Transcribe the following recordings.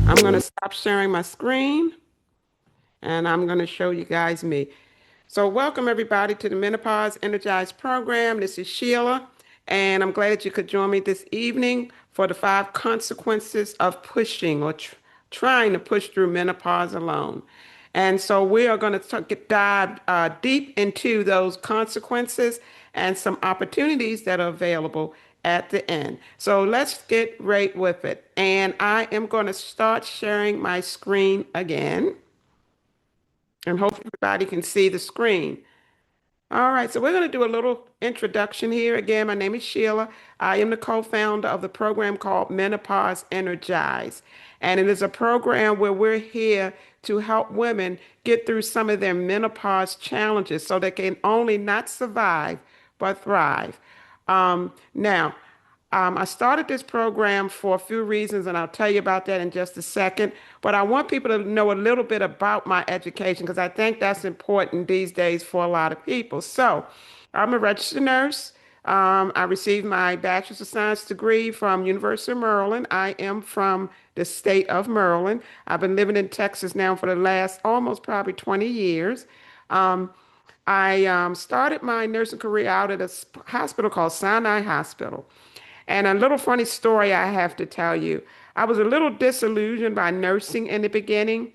I'm going to stop sharing my screen and I'm going to show you guys me. So, welcome everybody to the Menopause Energized program. This is Sheila, and I'm glad that you could join me this evening for the 5 consequences of pushing or trying to push through menopause alone. And so, we are going to dive deep into those consequences and some opportunities that are available at the end. So, let's get right with it. And I am going to start sharing my screen again, and hopefully everybody can see the screen. All right, so we're going to do a little introduction here. Again, my name is Sheila. I am the co-founder of the program called Menopause Energize. And it is a program where we're here to help women get through some of their menopause challenges so they can only not survive, but thrive. Now, I started this program for a few reasons, and I'll tell you about that in just a second. But I want people to know a little bit about my education because I think that's important these days for a lot of people. So, I'm a registered nurse. I received my Bachelor's of Science degree from University of Maryland. I am from the state of Maryland. I've been living in Texas now for the last almost probably 20 years. Um, I started my nursing career out at a hospital called Sinai Hospital. And a little funny story I have to tell you. I was a little disillusioned by nursing in the beginning.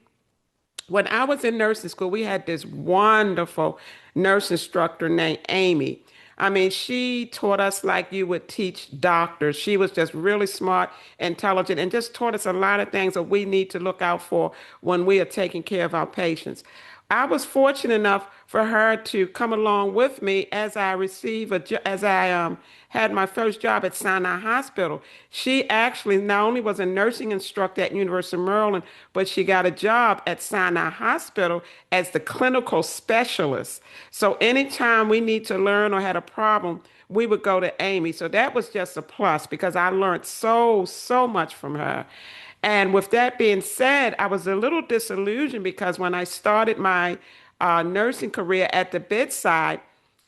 When I was in nursing school, we had this wonderful nurse instructor named Amy. I mean, she taught us like you would teach doctors. She was just really smart, intelligent, and just taught us a lot of things that we need to look out for when we are taking care of our patients. I was fortunate enough for her to come along with me as I received as I had my first job at Sinai Hospital. She actually not only was a nursing instructor at University of Maryland, but she got a job at Sinai Hospital as the clinical specialist. So anytime we need to learn or had a problem, we would go to Amy. So that was just a plus because I learned so much from her. And with that being said, I was a little disillusioned because when I started my nursing career at the bedside,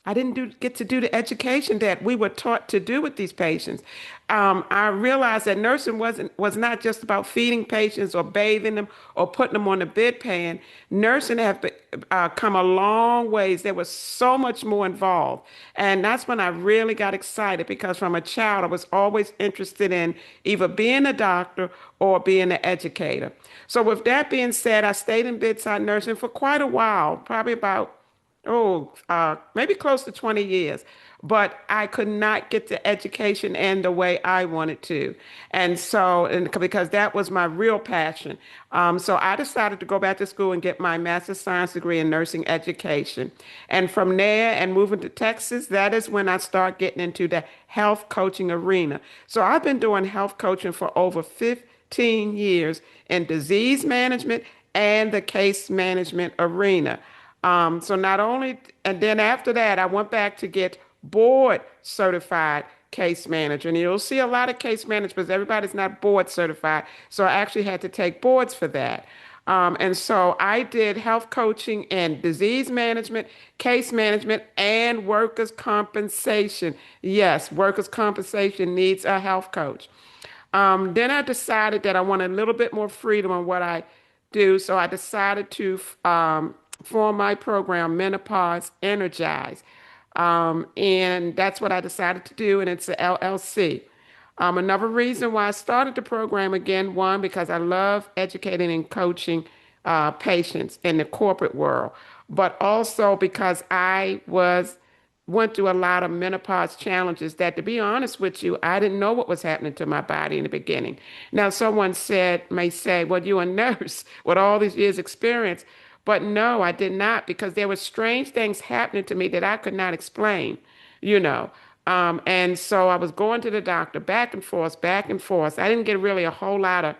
I didn't get to do the education that we were taught to do with these patients. I realized that nursing was not just about feeding patients or bathing them or putting them on the bedpan. Nursing have come a long ways. There was so much more involved, and that's when I really got excited because from a child I was always interested in either being a doctor or being an educator. So with that being said, I stayed in bedside nursing for quite a while, probably about maybe close to 20 years, but I could not get the education in the way I wanted to. And because that was my real passion. So I decided to go back to school and get my master's science degree in nursing education. And from there and moving to Texas, that is when I start getting into the health coaching arena. So I've been doing health coaching for over 15 years in disease management and the case management arena. So not only, and then after that, I went back to get board certified case manager. And you'll see a lot of case managers, everybody's not board certified. So I actually had to take boards for that. And so I did health coaching and disease management, case management, and workers' compensation. Yes, workers' compensation needs a health coach. Then I decided that I wanted a little bit more freedom on what I do. So I decided to form my program, Menopause Energize. And that's what I decided to do, and it's a LLC. Another reason why I started the program again, one, because I love educating and coaching patients in the corporate world, but also because I was went through a lot of menopause challenges that, to be honest with you, I didn't know what was happening to my body in the beginning. Now, someone may say, well, you're a nurse with all these years experience. But no, I did not, because there were strange things happening to me that I could not explain, you know. And so I was going to the doctor back and forth, back and forth. I didn't get really a whole lot of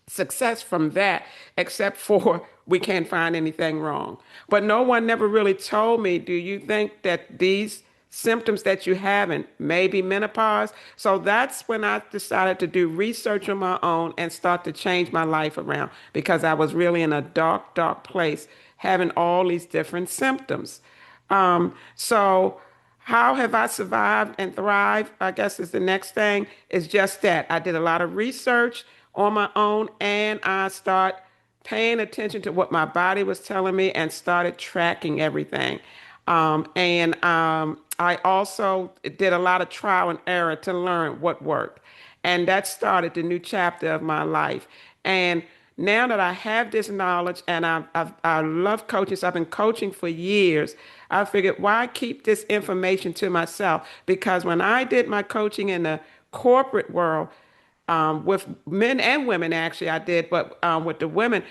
success from that, except for we can't find anything wrong. But no one never really told me, do you think that these symptoms that you having may be menopause? So that's when I decided to do research on my own and start to change my life around, because I was really in a dark, dark place having all these different symptoms. So how have I survived and thrived? I guess is the next thing, is just that. I did a lot of research on my own, and I start paying attention to what my body was telling me and started tracking everything. And I also did a lot of trial and error to learn what worked. And that started the new chapter of my life. And now that I have this knowledge, and I love coaching, so I've been coaching for years, I figured, why keep this information to myself? Because when I did my coaching in the corporate world, with men and women, actually, I did, but with the women,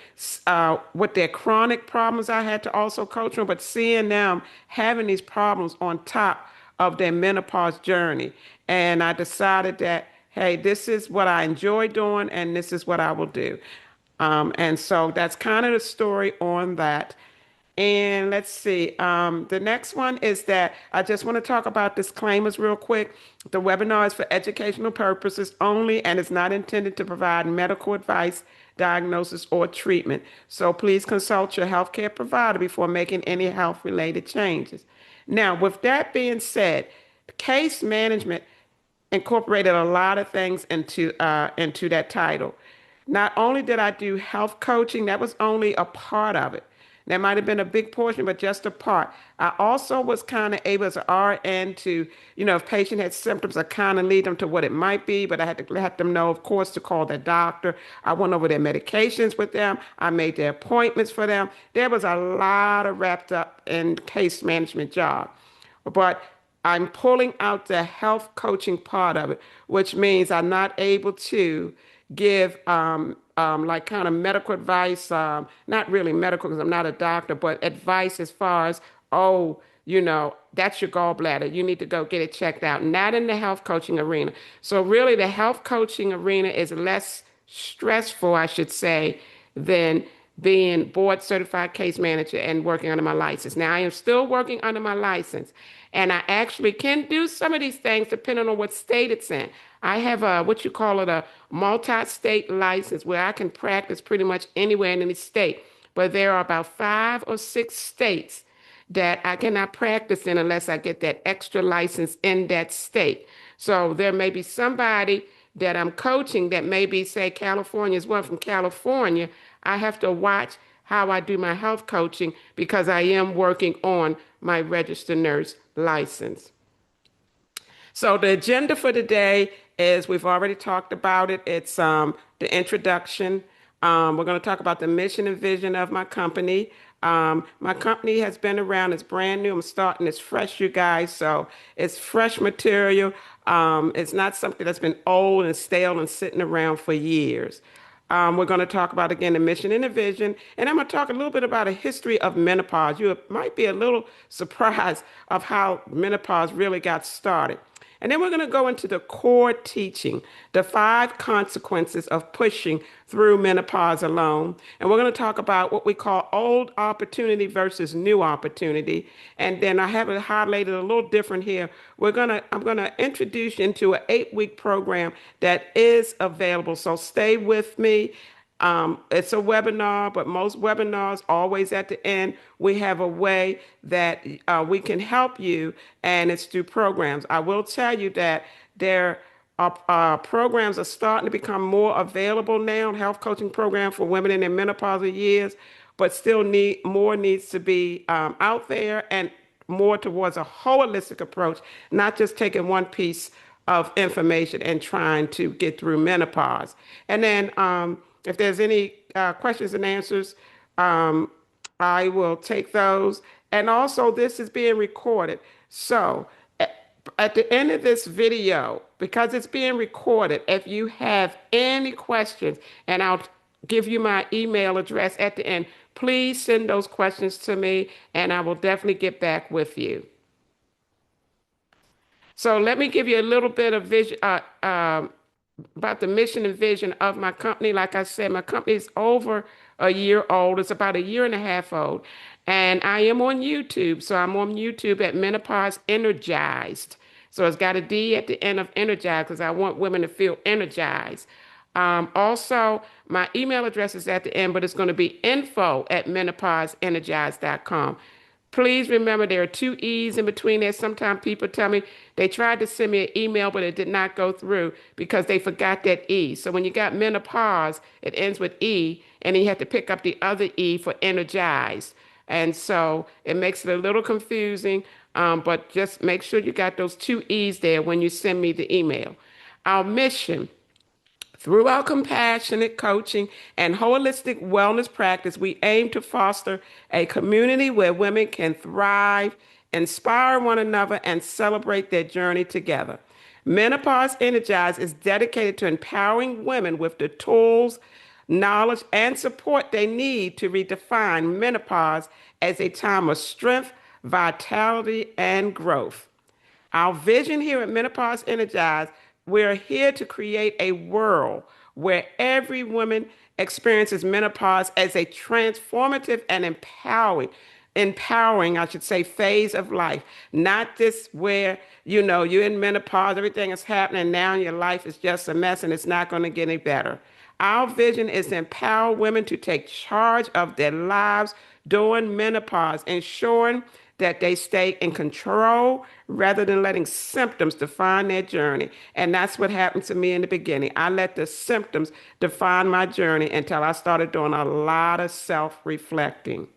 with their chronic problems, I had to also coach them, but seeing them having these problems on top of their menopause journey. And I decided that, hey, this is what I enjoy doing, and this is what I will do. And so that's kind of the story on that. And let's see. The next one is that I just want to talk about disclaimers real quick. The webinar is for educational purposes only and is not intended to provide medical advice, diagnosis, or treatment. So please consult your healthcare provider before making any health-related changes. Now, with that being said, case management incorporated a lot of things into that title. Not only did I do health coaching, that was only a part of it. That might have been a big portion, but just a part. I also was kind of able as an RN to, if patient had symptoms, I kind of lead them to what it might be, but I had to let them know, of course, to call their doctor. I went over their medications with them. I made their appointments for them. There was a lot of wrapped up in case management job. But I'm pulling out the health coaching part of it, which means I'm not able to give like kind of medical advice, not really medical because I'm not a doctor, but advice as far as, oh, that's your gallbladder. You need to go get it checked out. Not in the health coaching arena. So really the health coaching arena is less stressful, I should say, than being board certified case manager and working under my license. Now I am still working under my license, and I actually can do some of these things depending on what state it's in. I have a what you call it, a multi-state license where I can practice pretty much anywhere in any state. But there are about 5 or 6 states that I cannot practice in unless I get that extra license in that state. So there may be somebody that I'm coaching that maybe say California is one from California. I have to watch how I do my health coaching because I am working on my registered nurse license. So the agenda for today is we've already talked about it. It's the introduction. We're going to talk about the mission and vision of my company. My company has been around. It's brand new. I'm starting. It's fresh, you guys. So it's fresh material. It's not something that's been old and stale and sitting around for years. We're going to talk about, again, the mission and the vision. And I'm going to talk a little bit about a history of menopause. You might be a little surprised of how menopause really got started. And then we're going to go into the core teaching, the 5 consequences of pushing through menopause alone. And we're going to talk about what we call old opportunity versus new opportunity. And then I have it highlighted a little different here. I'm going to introduce you into an 8-week program that is available. So stay with me. It's a webinar, but most webinars always at the end, we have a way that we can help you, and it's through programs. I will tell you that there are programs are starting to become more available now, health coaching program for women in their menopausal years, but still needs to be out there and more towards a holistic approach, not just taking one piece of information and trying to get through menopause. And then if there's any questions and answers, I will take those. And also, this is being recorded. So, at the end of this video, because it's being recorded, if you have any questions, and I'll give you my email address at the end, please send those questions to me, and I will definitely get back with you. So let me give you a little bit of vision about the mission and vision of my company. Like I said, my company is over a year old. It's about a year and a half old. And I am on YouTube. So I'm on YouTube at Menopause Energized. So it's got a D at the end of energized because I want women to feel energized. Also, my email address is at the end, but it's going to be info@menopauseenergized.com. Please remember there are two E's in between there. Sometimes people tell me they tried to send me an email, but it did not go through because they forgot that E. So when you got menopause, it ends with E, and then you have to pick up the other E for energized. And so it makes it a little confusing, but just make sure you got those two E's there when you send me the email. Our mission. Through our compassionate coaching and holistic wellness practice, we aim to foster a community where women can thrive, inspire one another, and celebrate their journey together. Menopause Energized is dedicated to empowering women with the tools, knowledge, and support they need to redefine menopause as a time of strength, vitality, and growth. Our vision here at Menopause Energized, we're here to create a world where every woman experiences menopause as a transformative and empowering, I should say, phase of life. Not this where, you're in menopause, everything is happening now, and your life is just a mess and it's not going to get any better. Our vision is to empower women to take charge of their lives during menopause, ensuring that they stay in control rather than letting symptoms define their journey. And that's what happened to me in the beginning. I let the symptoms define my journey until I started doing a lot of self reflecting.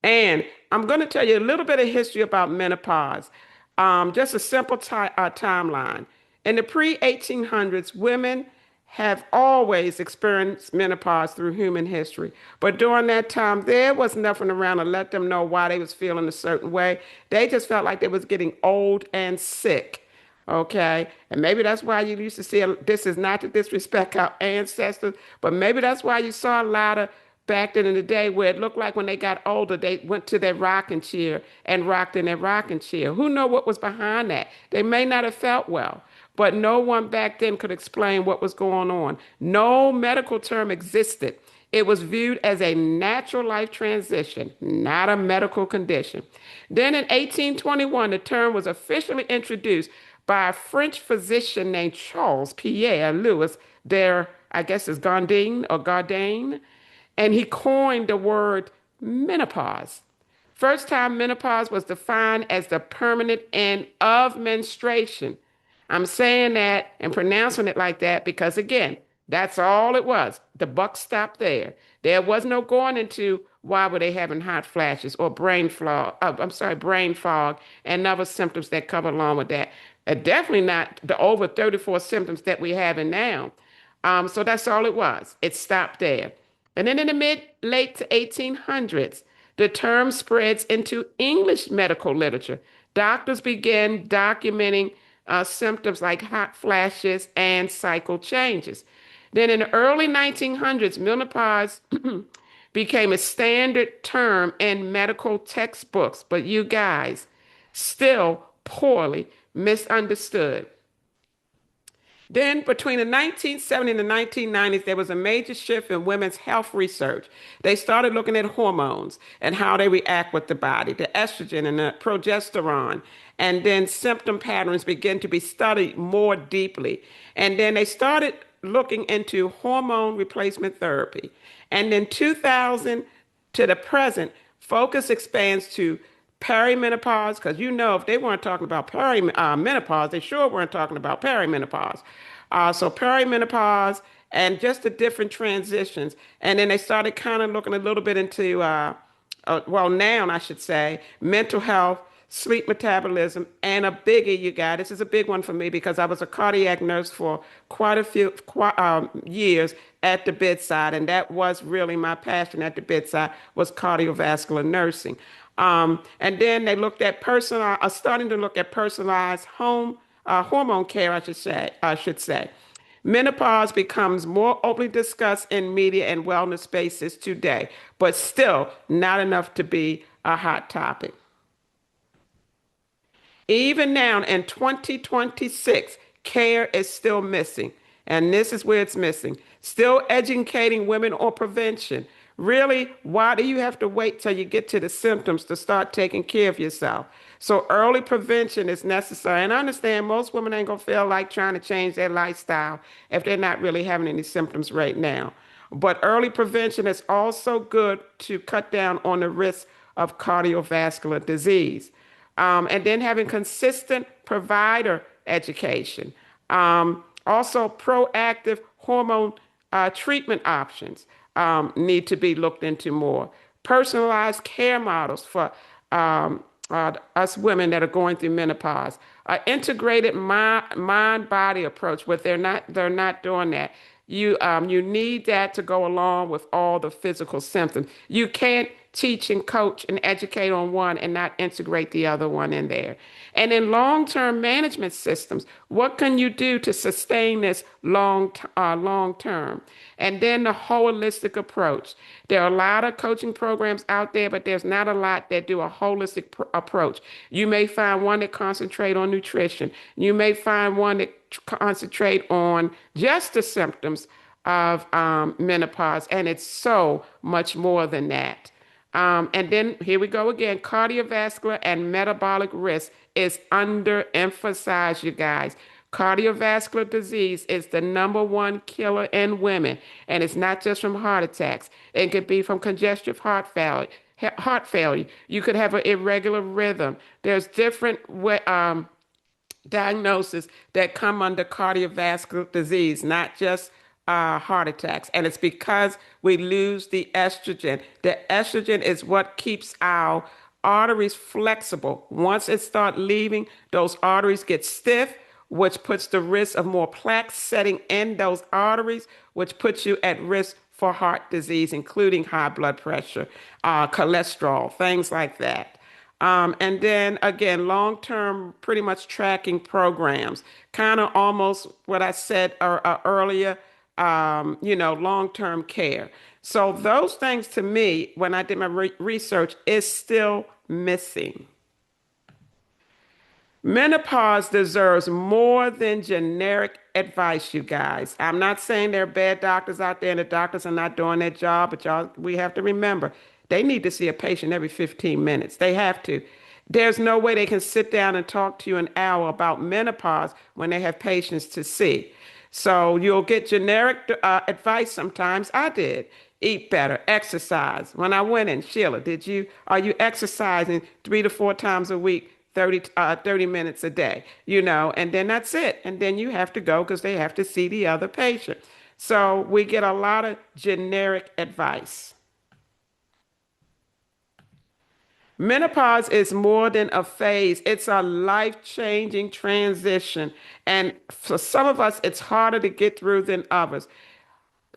And I'm going to tell you a little bit of history about menopause. Just a simple timeline. In the pre 1800s, women have always experienced menopause through human history. But during that time, there was nothing around to let them know why they was feeling a certain way. They just felt like they was getting old and sick. Okay. And maybe that's why you used to see, this is not to disrespect our ancestors, but maybe that's why you saw a lot of back then in the day where it looked like when they got older, they went to their rocking chair and rocked in their rocking chair. Who know what was behind that? They may not have felt well, but no one back then could explain what was going on. No medical term existed. It was viewed as a natural life transition, not a medical condition. Then in 1821, the term was officially introduced by a French physician named Charles Pierre Louis de, I guess it's Gondine or Gardain, and he coined the word menopause. First time menopause was defined as the permanent end of menstruation. I'm saying that and pronouncing it like that because, again, that's all it was. The buck stopped there. There was no going into why were they having hot flashes or brain fog and other symptoms that come along with that. Definitely not the over 34 symptoms that we have in now. So that's all it was. It stopped there. And then in the late to 1800s, the term spreads into English medical literature. Doctors began documenting symptoms like hot flashes and cycle changes. Then in the early 1900s, menopause became a standard term in medical textbooks, but you guys, still poorly misunderstood. Then, between the 1970s and the 1990s, there was a major shift in women's health research. They started looking at hormones and how they react with the body, the estrogen and the progesterone. And then symptom patterns began to be studied more deeply. And then they started looking into hormone replacement therapy. And then 2000 to the present, focus expands to perimenopause, because if they weren't talking about menopause, they sure weren't talking about perimenopause. So perimenopause and just the different transitions. And then they started kind of looking a little bit into, well, now I should say, mental health, sleep metabolism, and a biggie, you guys. This is a big one for me because I was a cardiac nurse for quite a few years at the bedside, and that was really my passion at the bedside was cardiovascular nursing. And then they looked at starting to look at personalized hormone care, I should say. Menopause becomes more openly discussed in media and wellness spaces today, but still not enough to be a hot topic. Even now in 2026, care is still missing. And this is where it's missing. Still educating women on prevention. Really, why do you have to wait till you get to the symptoms to start taking care of yourself? So early prevention is necessary. And I understand most women ain't gonna feel like trying to change their lifestyle if they're not really having any symptoms right now. But early prevention is also good to cut down on the risk of cardiovascular disease. And then having consistent provider education. Also, proactive hormone treatment options need to be looked into more. Personalized care models for us women that are going through menopause. Integrated mind-body approach, but they're not doing that. You need that to go along with all the physical symptoms. You can't teach and coach and educate on one and not integrate the other one in there. And in long-term management systems, what can you do to sustain this long term? And then the holistic approach. There are a lot of coaching programs out there, but there's not a lot that do a holistic approach. You may find one that concentrate on nutrition. You may find one that concentrate on just the symptoms of menopause, and it's so much more than that. And then here we go again. Cardiovascular and metabolic risk is underemphasized, you guys. Cardiovascular disease is the number one killer in women, and it's not just from heart attacks. It could be from congestive heart failure. Heart failure. You could have an irregular rhythm. There's different diagnosis that come under cardiovascular disease, not just heart attacks. And it's because we lose the estrogen. The estrogen is what keeps our arteries flexible. Once it starts leaving, those arteries get stiff, which puts the risk of more plaque setting in those arteries, which puts you at risk for heart disease, including high blood pressure, cholesterol, things like that. And then again, long term, pretty much tracking programs, kind of almost what I said earlier, long term care. So, those things to me, when I did my research, is still missing. Menopause deserves more than generic advice, you guys. I'm not saying there are bad doctors out there and the doctors are not doing their job, but y'all, we have to remember they need to see a patient every 15 minutes. They have to. There's no way they can sit down and talk to you an hour about menopause when they have patients to see. So you'll get generic advice sometimes. I did. Eat better, exercise. When I went in, Sheila, are you exercising 3 to 4 times a week? 30 minutes a day, and then that's it. And then you have to go because they have to see the other patient. So we get a lot of generic advice. Menopause is more than a phase, it's a life changing transition. And for some of us, it's harder to get through than others.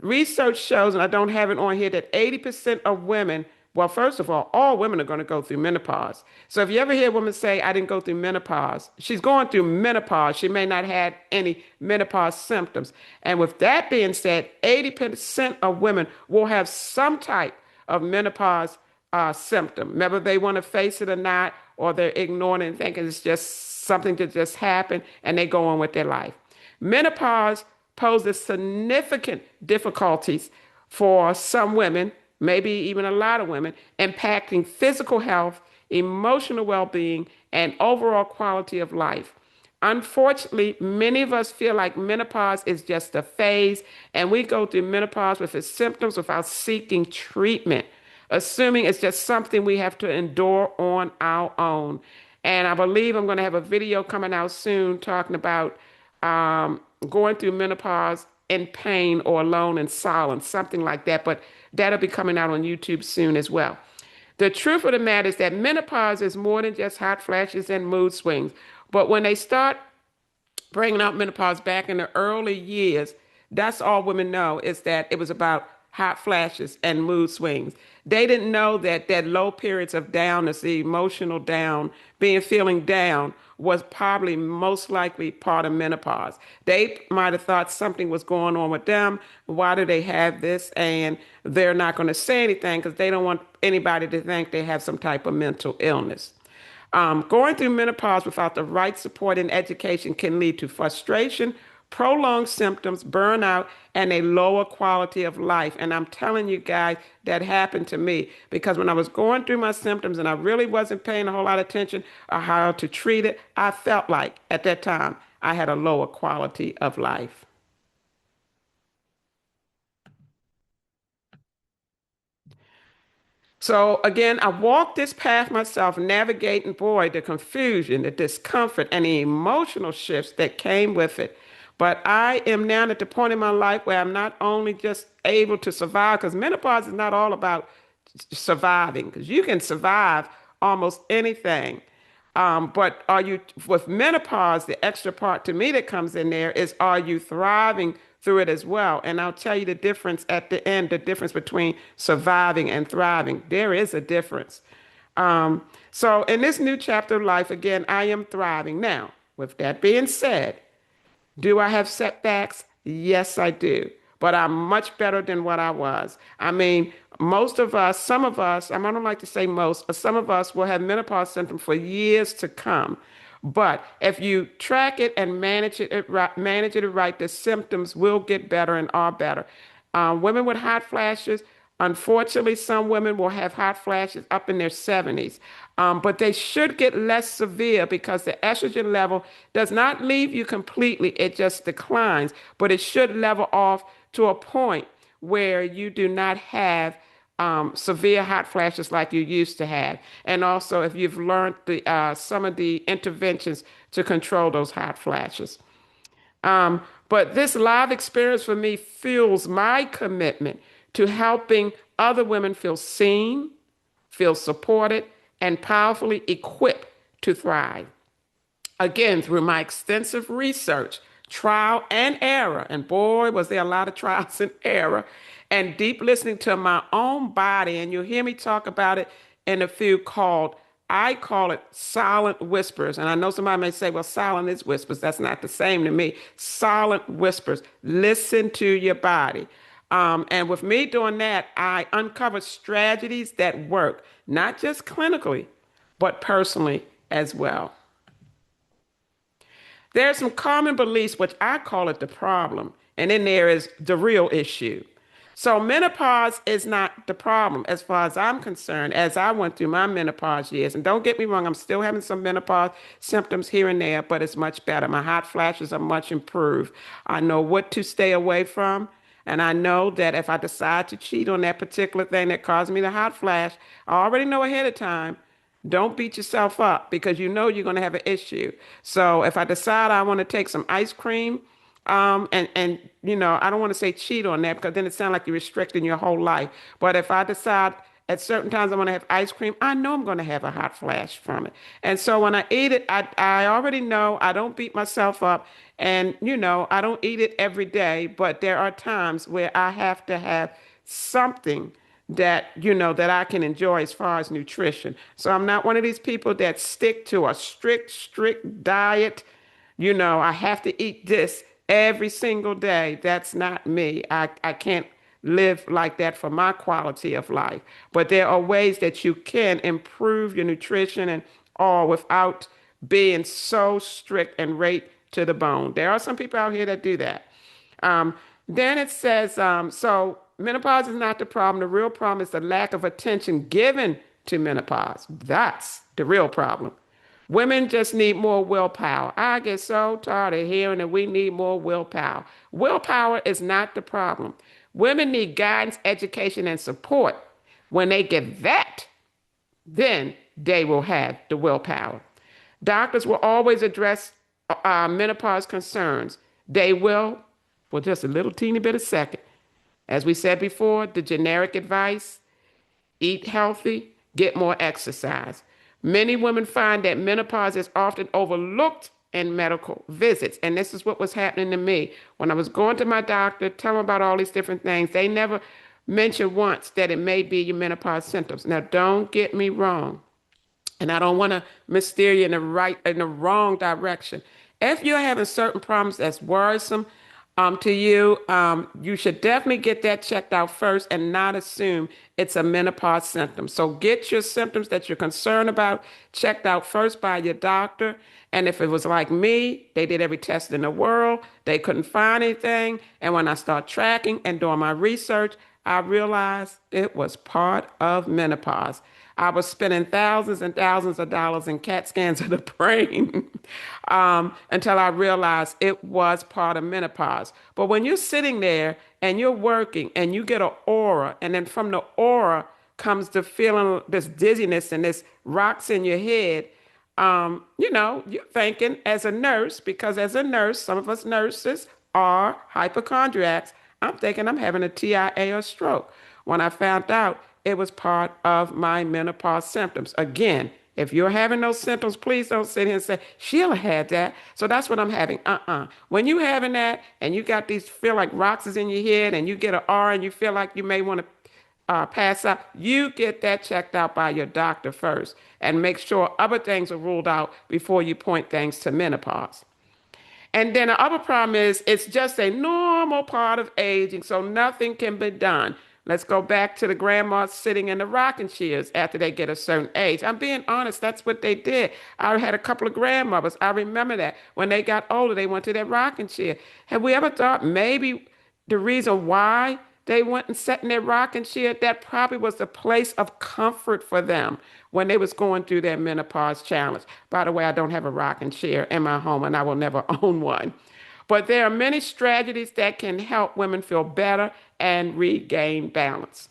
Research shows, and I don't have it on here, that 80% of women, well, first of all women are going to go through menopause. So if you ever hear a woman say, I didn't go through menopause, she's going through menopause. She may not have any menopause symptoms. And with that being said, 80% of women will have some type of menopause symptom. Whether they want to face it or not, or they're ignoring it and thinking it's just something that just happened and they go on with their life. Menopause poses significant difficulties for some women, maybe even a lot of women, impacting physical health, emotional well being, and overall quality of life. Unfortunately, many of us feel like menopause is just a phase, and we go through menopause with its symptoms without seeking treatment, assuming it's just something we have to endure on our own. And I believe I'm going to have a video coming out soon talking about going through menopause in pain or alone in silence, something like that. But that'll be coming out on YouTube soon as well. The truth of the matter is that menopause is more than just hot flashes and mood swings. But when they start bringing up menopause back in the early years, that's all women know is that it was about hot flashes and mood swings. They didn't know that low periods of downness, the emotional down, being feeling down, was probably most likely part of menopause. They might have thought something was going on with them. Why do they have this? And they're not going to say anything because they don't want anybody to think they have some type of mental illness. Going through menopause without the right support and education can lead to frustration, prolonged symptoms, burnout, and a lower quality of life. And I'm telling you guys, that happened to me because when I was going through my symptoms and I really wasn't paying a whole lot of attention on how to treat it, I felt like at that time I had a lower quality of life. So again, I walked this path myself, navigating, boy, the confusion, the discomfort, and the emotional shifts that came with it. But I am now at the point in my life where I'm not only just able to survive, because menopause is not all about surviving, because you can survive almost anything. But are you, with menopause, the extra part to me that comes in there is, are you thriving through it as well? And I'll tell you the difference at the end, the difference between surviving and thriving. There is a difference. So in this new chapter of life, again, I am thriving. Now, with that being said, do I have setbacks? Yes, I do. But I'm much better than what I was. I mean, most of us, some of us, I don't like to say most, but some of us will have menopause symptoms for years to come. But if you track it and manage it right, the symptoms will get better and are better. Women with hot flashes, unfortunately, some women will have hot flashes up in their 70s, but they should get less severe because the estrogen level does not leave you completely, it just declines, but it should level off to a point where you do not have severe hot flashes like you used to have. And also, if you've learned some of the interventions to control those hot flashes. But this live experience for me fuels my commitment to helping other women feel seen, feel supported, and powerfully equipped to thrive. Again, through my extensive research, trial and error, and boy, was there a lot of trials and error, and deep listening to my own body, and you'll hear me talk about it in a few called, I call it silent whispers. And I know somebody may say, well, silent is whispers. That's not the same to me. Silent whispers. Listen to your body. And with me doing that, I uncovered strategies that work, not just clinically, but personally as well. There are some common beliefs, which I call it the problem, and then there is the real issue. So menopause is not the problem as far as I'm concerned, as I went through my menopause years. And don't get me wrong, I'm still having some menopause symptoms here and there, but it's much better. My hot flashes are much improved. I know what to stay away from. And I know that if I decide to cheat on that particular thing that caused me the hot flash, I already know ahead of time. Don't beat yourself up because you know you're going to have an issue. So if I decide I want to take some ice cream, and I don't want to say cheat on that because then it sounds like you're restricting your whole life. But if I decide at certain times I want to have ice cream, I know I'm going to have a hot flash from it. And so when I eat it, I already know I don't beat myself up. And, I don't eat it every day, but there are times where I have to have something that I can enjoy as far as nutrition. So I'm not one of these people that stick to a strict diet. I have to eat this every single day. That's not me. I can't live like that for my quality of life. But there are ways that you can improve your nutrition and all without being so strict and right to the bone. There are some people out here that do that. Then it says, so menopause is not the problem. The real problem is the lack of attention given to menopause. That's the real problem. Women just need more willpower. I get so tired of hearing that we need more willpower. Willpower is not the problem. Women need guidance, education, and support. When they get that, then they will have the willpower. Doctors will always address menopause concerns. They will, for just a little teeny bit of second. As we said before, the generic advice: eat healthy, Get more exercise. Many women find that menopause is often overlooked in medical visits. And this is what was happening to me. When I was going to my doctor, tell them about all these different things, they never mentioned once that it may be your menopause symptoms. Now, don't get me wrong, and I don't want to missteer you in the wrong direction. If you're having certain problems that's worrisome to you, you should definitely get that checked out first and not assume it's a menopause symptom. So get your symptoms that you're concerned about checked out first by your doctor. And if it was like me, they did every test in the world, they couldn't find anything. And when I start tracking and doing my research, I realized it was part of menopause. I was spending thousands and thousands of dollars in CAT scans of the brain until I realized it was part of menopause. But when you're sitting there and you're working and you get an aura, and then from the aura comes the feeling, this dizziness and this rocks in your head, you're thinking as a nurse, because as a nurse, some of us nurses are hypochondriacs. I'm thinking I'm having a TIA or stroke. When I found out it was part of my menopause symptoms. Again, if you're having those symptoms, please don't sit here and say, Sheila had that. So that's what I'm having. When you having that and you got these feel like rocks is in your head and you get an R and you feel like you may want to pass out, you get that checked out by your doctor first and make sure other things are ruled out before you point things to menopause. And then the other problem is it's just a normal part of aging, so nothing can be done. Let's go back to the grandmas sitting in the rocking chairs after they get a certain age. I'm being honest, that's what they did. I had a couple of grandmothers. I remember that. When they got older, they went to their rocking chair. Have we ever thought maybe the reason why they went and sat in their rocking chair, that probably was a place of comfort for them when they was going through their menopause challenge. By the way, I don't have a rocking chair in my home and I will never own one. But there are many strategies that can help women feel better and regain balance.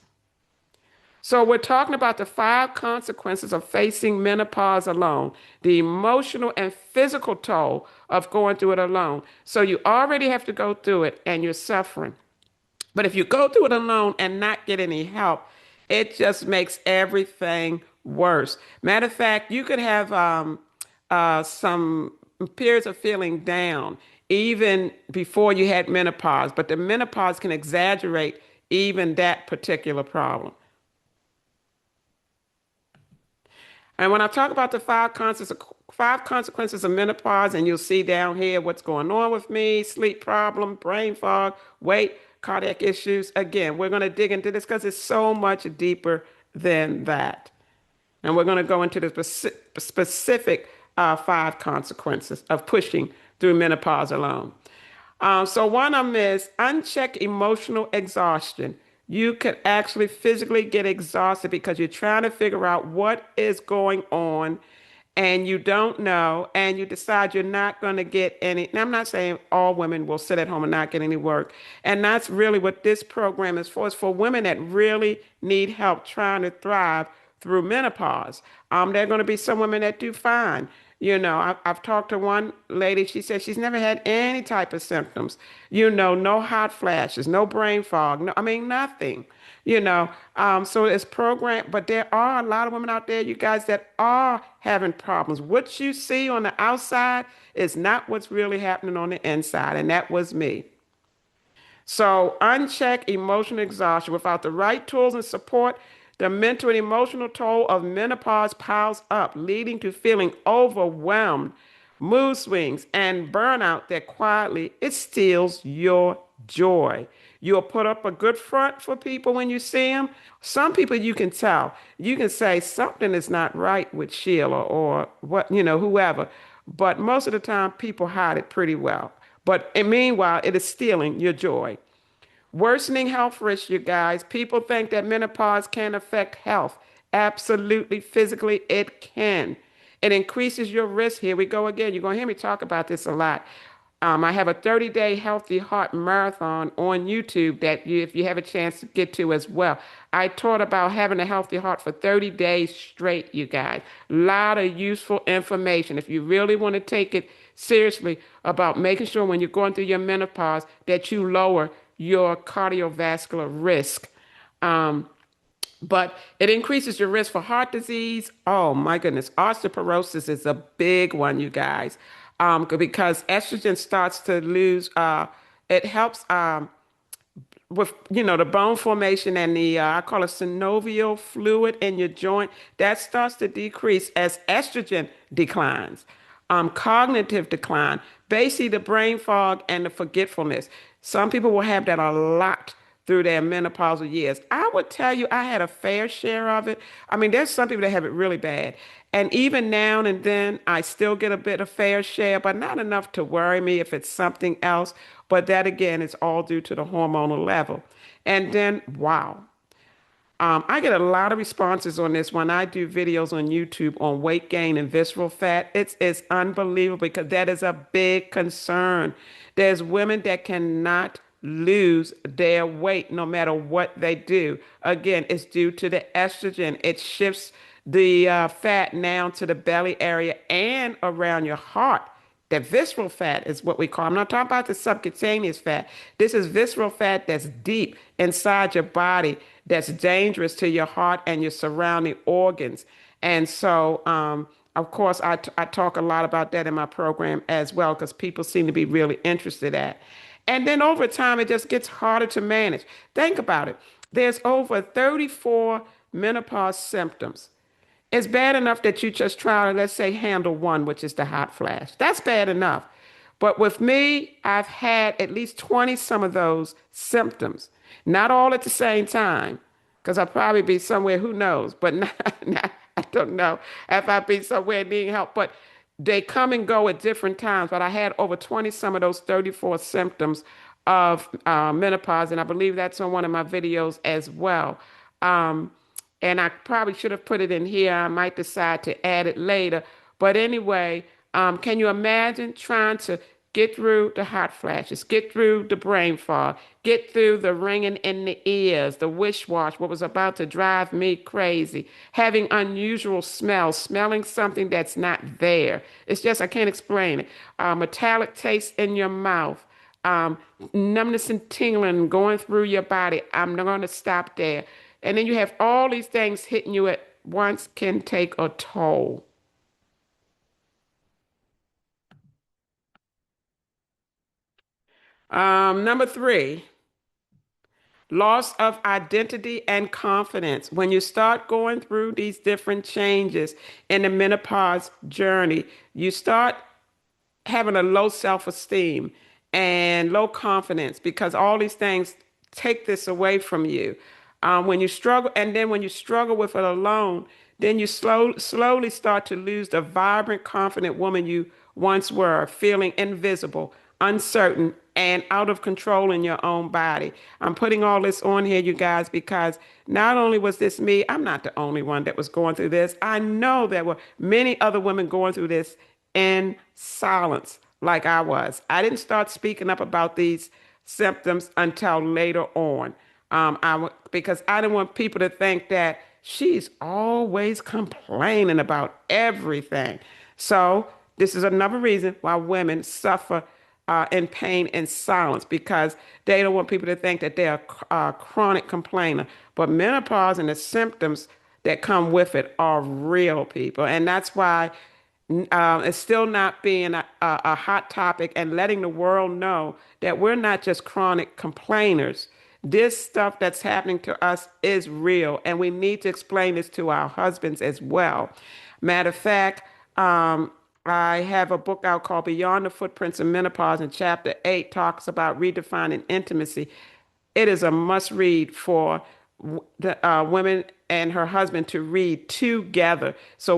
So we're talking about the 5 consequences of facing menopause alone, the emotional and physical toll of going through it alone. So you already have to go through it and you're suffering. But if you go through it alone and not get any help, it just makes everything worse. Matter of fact, you could have some periods of feeling down even before you had menopause, but the menopause can exaggerate even that particular problem. And when I talk about the 5 consequences of menopause, and you'll see down here what's going on with me, sleep problem, brain fog, weight, cardiac issues. Again, we're going to dig into this because it's so much deeper than that. And we're going to go into the specific 5 consequences of pushing through menopause alone. So one of them is unchecked emotional exhaustion. You could actually physically get exhausted because you're trying to figure out what is going on and you don't know, and you decide you're not going to get any. Now, I'm not saying all women will sit at home and not get any work. And that's really what this program is for. It's for women that really need help trying to thrive through menopause. There are going to be some women that do fine. I've talked to one lady. She said she's never had any type of symptoms. No hot flashes, no brain fog. No, I mean, nothing. So it's program, but there are a lot of women out there, you guys, that are having problems. What you see on the outside is not what's really happening on the inside, and that was me. So, unchecked emotional exhaustion without the right tools and support, the mental and emotional toll of menopause piles up, leading to feeling overwhelmed, mood swings, and burnout that quietly it steals your joy. You'll put up a good front for people when you see them. Some people you can tell. You can say something is not right with Sheila or whoever. But most of the time, people hide it pretty well. But meanwhile, it is stealing your joy. Worsening health risks, you guys. People think that menopause can affect health. Absolutely, physically, it can. It increases your risk. Here we go again. You're going to hear me talk about this a lot. I have a 30-day healthy heart marathon on YouTube that if you have a chance to get to as well. I taught about having a healthy heart for 30 days straight, you guys. A lot of useful information. If you really want to take it seriously about making sure when you're going through your menopause that you lower your cardiovascular risk. but it increases your risk for heart disease. Oh my goodness. Osteoporosis is a big one, you guys. Because estrogen starts to lose, it helps, with the bone formation and the I call it synovial fluid in your joint that starts to decrease as estrogen declines. Cognitive decline, basically the brain fog and the forgetfulness. Some people will have that a lot through their menopausal years. I would tell you I had a fair share of it. I mean, there's some people that have it really bad. And even now and then, I still get a bit of fair share, but not enough to worry me if it's something else. But that again is all due to the hormonal level. And then, wow, I get a lot of responses on this when I do videos on YouTube on weight gain and visceral fat. It's unbelievable because that is a big concern. There's women that cannot lose their weight no matter what they do. Again, it's due to the estrogen. It shifts the fat now to the belly area and around your heart. The visceral fat is what we call. I'm not talking about the subcutaneous fat. This is visceral fat that's deep inside your body, that's dangerous to your heart and your surrounding organs. And so, of course, I talk a lot about that in my program as well because people seem to be really interested at. And then over time, it just gets harder to manage. Think about it. There's over 34 menopause symptoms. It's bad enough that you just try to, let's say, handle one, which is the hot flash. That's bad enough. But with me, I've had at least 20 some of those symptoms, not all at the same time, because I'll probably be somewhere, who knows, but I don't know if I'd be somewhere needing help. But they come and go at different times. But I had over 20 some of those 34 symptoms of menopause, and I believe that's on one of my videos as well. Um, and I probably should have put it in here. I might decide to add it later. But anyway, can you imagine trying to get through the hot flashes, get through the brain fog, get through the ringing in the ears, the wish wash, what was about to drive me crazy, having unusual smells, smelling something that's not there. It's just, I can't explain it. Metallic taste in your mouth, um, numbness and tingling going through your body. I'm not going to stop there. And then you have all these things hitting you at once can take a toll. Number three, loss of identity and confidence. When you start going through these different changes in the menopause journey, you start having a low self-esteem and low confidence because all these things take this away from you. When you struggle, and then when you struggle with it alone, then you slowly start to lose the vibrant, confident woman you once were, feeling invisible, uncertain, and out of control in your own body. I'm putting all this on here, you guys, because not only was this me, I'm not the only one that was going through this. I know there were many other women going through this in silence, like I was. I didn't start speaking up about these symptoms until later on. Because I didn't want people to think that she's always complaining about everything. So this is another reason why women suffer in pain in silence because they don't want people to think that they're a chronic complainer. But menopause and the symptoms that come with it are real, people, and that's why it's still not being a hot topic and letting the world know that we're not just chronic complainers. This stuff that's happening to us is real, and we need to explain this to our husbands as well. Matter of fact, I have a book out called Beyond the Footprints of Menopause, and chapter 8 talks about redefining intimacy. It is a must read for the women and her husband to read together so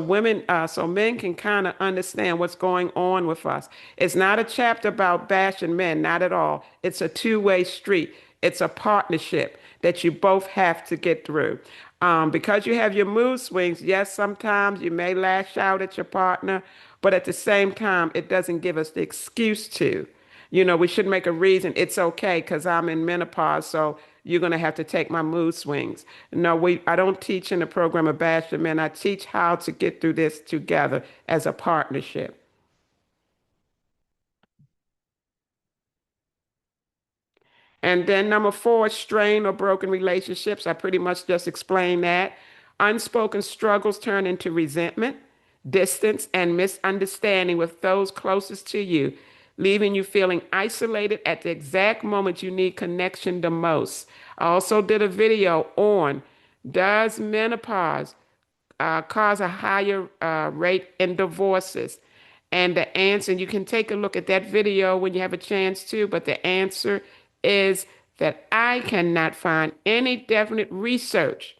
so men can kind of understand what's going on with us. It's not a chapter about bashing men, not at all. It's a two-way street. It's a partnership that you both have to get through. Because you have your mood swings, yes, sometimes you may lash out at your partner, but at the same time, it doesn't give us the excuse to. We should make a reason. It's okay because I'm in menopause, so you're going to have to take my mood swings. No, I don't teach in the program of Bachelor Men. I teach how to get through this together as a partnership. And then number four, strained or broken relationships. I pretty much just explained that. Unspoken struggles turn into resentment, distance, and misunderstanding with those closest to you, leaving you feeling isolated at the exact moment you need connection the most. I also did a video on, does menopause cause a higher rate in divorces? And the answer, and you can take a look at that video when you have a chance to, but the answer is that I cannot find any definite research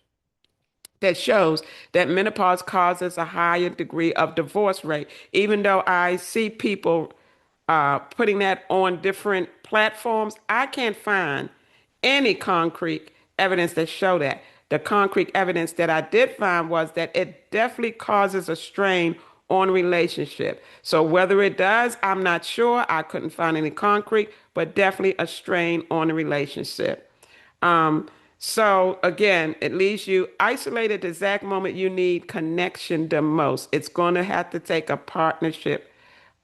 that shows that menopause causes a higher degree of divorce rate, even though I see people putting that on different platforms. I can't find any concrete evidence that show that. The concrete evidence that I did find was that it definitely causes a strain on relationship. So whether it does, I'm not sure. I couldn't find any concrete, but definitely a strain on the relationship. Um, so again, it leaves you isolated at the exact moment you need connection the most. It's going to have to take a partnership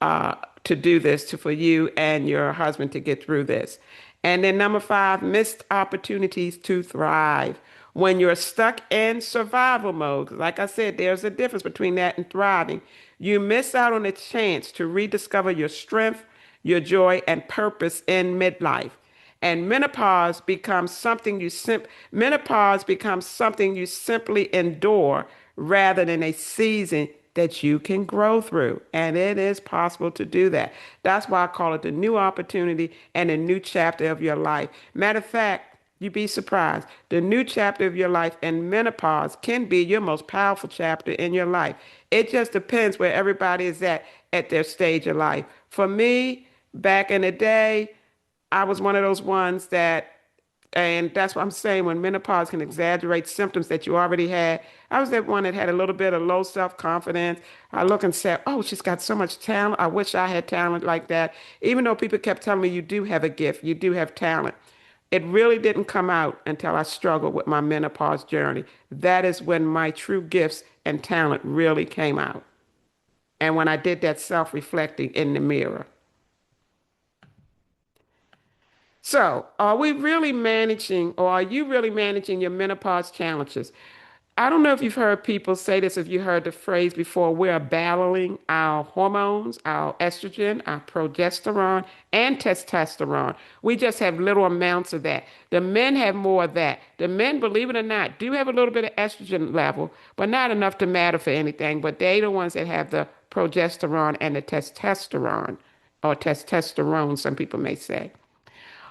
uh, to do this, for you and your husband to get through this. And then number five, missed opportunities to thrive. When you're stuck in survival mode, like I said, there's a difference between that and thriving. You miss out on a chance to rediscover your strength, your joy, and purpose in midlife. And menopause becomes something you simply endure rather than a season that you can grow through. And it is possible to do that. That's why I call it the new opportunity and a new chapter of your life. Matter of fact, you'd be surprised. The new chapter of your life and menopause can be your most powerful chapter in your life. It just depends where everybody is at their stage of life. For me, back in the day, I was one of those ones that, and that's what I'm saying, when menopause can exaggerate symptoms that you already had. I was that one that had a little bit of low self-confidence. I look and say, oh, she's got so much talent. I wish I had talent like that. Even though people kept telling me, you do have a gift, you do have talent. It really didn't come out until I struggled with my menopause journey. That is when my true gifts and talent really came out. And when I did that self-reflecting in the mirror. So, are we really managing, or are you really managing your menopause challenges? I don't know if you've heard people say this, if you heard the phrase before, we're battling our hormones, our estrogen, our progesterone, and testosterone. We just have little amounts of that. The men have more of that. The men, believe it or not, do have a little bit of estrogen level, but not enough to matter for anything. But they the ones that have the progesterone and the testosterone, or testosterone, some people may say.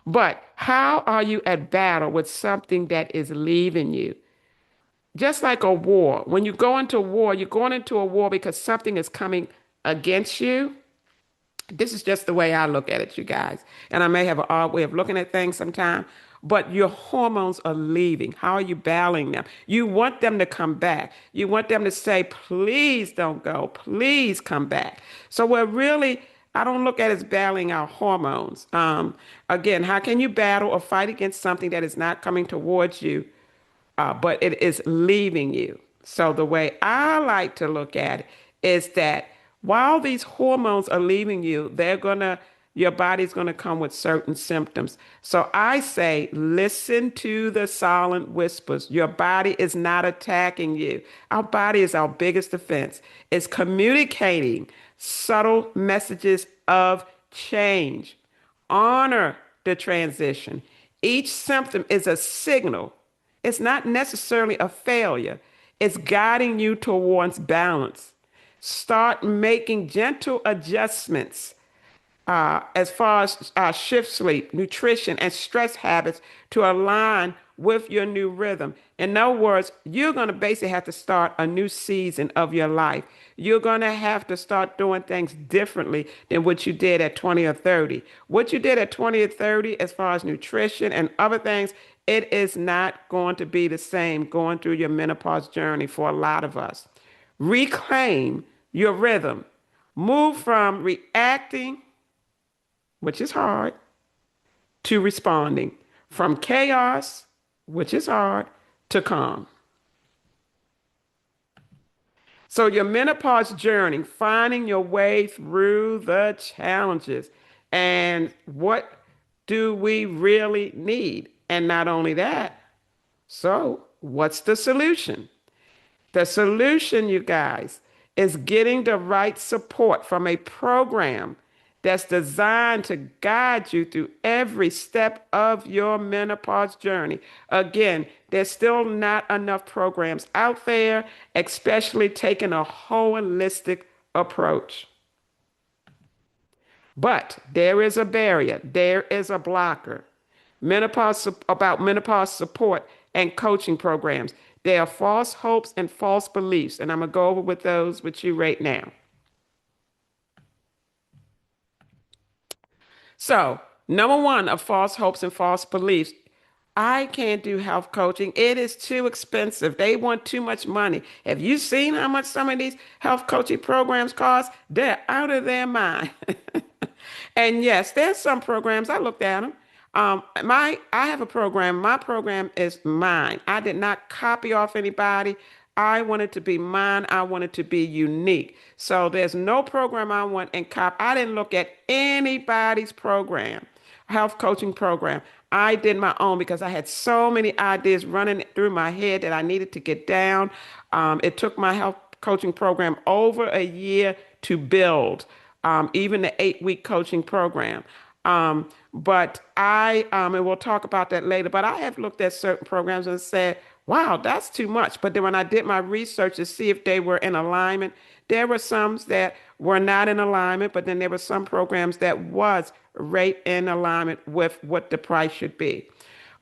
But how are you at battle with something that is leaving you? Just like a war. When you go into war, you're going into a war because something is coming against you. This is just the way I look at it, you guys. And I may have an odd way of looking at things sometimes, but your hormones are leaving. How are you battling them? You want them to come back. You want them to say, please don't go. Please come back. So we're really, I don't look at it as battling our hormones. Again, how can you battle or fight against something that is not coming towards you, but it is leaving you? So the way I like to look at it is that while these hormones are leaving you, your body's gonna come with certain symptoms. So I say, listen to the silent whispers. Your body is not attacking you. Our body is our biggest defense. It's communicating subtle messages of change. Honor the transition. Each symptom is a signal. It's not necessarily a failure. It's guiding you towards balance. Start making gentle adjustments as far as shift sleep, nutrition, and stress habits to align with your new rhythm. In other words, you're going to basically have to start a new season of your life. You're going to have to start doing things differently than what you did at 20 or 30. What you did at 20 or 30, as far as nutrition and other things, it is not going to be the same going through your menopause journey for a lot of us. Reclaim your rhythm. Move from reacting, which is hard, to responding. From chaos, which is hard, to calm. So your menopause journey, finding your way through the challenges. And what do we really need? And not only that, so what's the solution? The solution, you guys, is getting the right support from a program that's designed to guide you through every step of your menopause journey. Again, there's still not enough programs out there, especially taking a holistic approach. But there is a barrier, there is a blocker. About menopause support and coaching programs. There are false hopes and false beliefs, and I'm gonna go over with those with you right now. So, number one of false hopes and false beliefs. I can't do health coaching. It is too expensive. They want too much money. Have you seen how much some of these health coaching programs cost? They're out of their mind. And yes, there's some programs. I looked at them. I have a program. My program is mine. I did not copy off anybody. I want it to be mine. I want it to be unique. So there's no program I want in cop. I didn't look at anybody's program, health coaching program. I did my own because I had so many ideas running through my head that I needed to get down. It took my health coaching program over a year to build, even the 8-week coaching program. But and we'll talk about that later, but I have looked at certain programs and said, wow, that's too much. But then when I did my research to see if they were in alignment, there were some that were not in alignment, but then there were some programs that was right in alignment with what the price should be.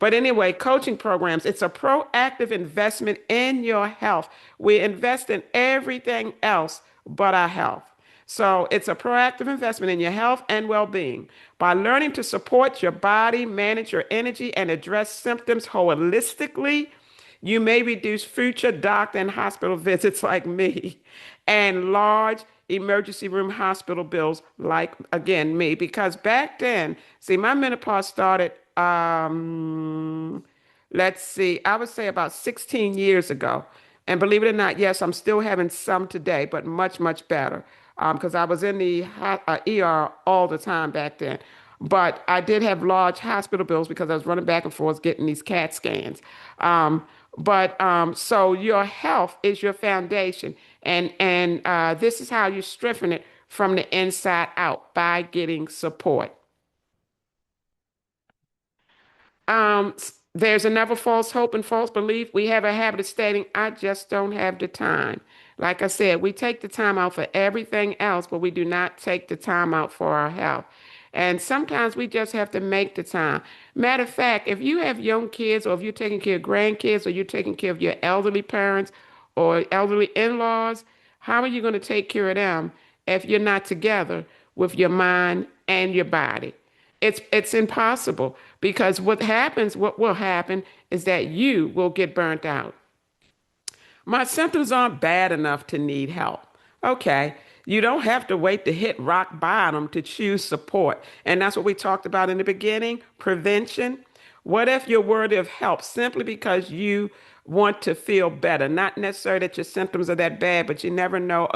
But anyway, coaching programs, it's a proactive investment in your health. We invest in everything else but our health. So it's a proactive investment in your health and well-being. By learning to support your body, manage your energy, and address symptoms holistically, you may reduce future doctor and hospital visits like me and large emergency room hospital bills like, again, me. Because back then, see, my menopause started, let's see, I would say about 16 years ago. And believe it or not, yes, I'm still having some today, but much, much better because I was in the ER all the time back then. But I did have large hospital bills because I was running back and forth getting these CAT scans. So your health is your foundation, and this is how you strengthen it from the inside out by getting support. There's another false hope and false belief. We have a habit of stating, I just don't have the time. Like I said, we take the time out for everything else, but we do not take the time out for our health. And sometimes we just have to make the time. Matter of fact, if you have young kids, or if you're taking care of grandkids, or you're taking care of your elderly parents or elderly in-laws, how are you going to take care of them if you're not together with your mind and your body? It's impossible because what will happen is that you will get burnt out. My symptoms aren't bad enough to need help. Okay, you don't have to wait to hit rock bottom to choose support. And that's what we talked about in the beginning, prevention. What if you're worthy of help simply because you want to feel better? Not necessarily that your symptoms are that bad, but you never know,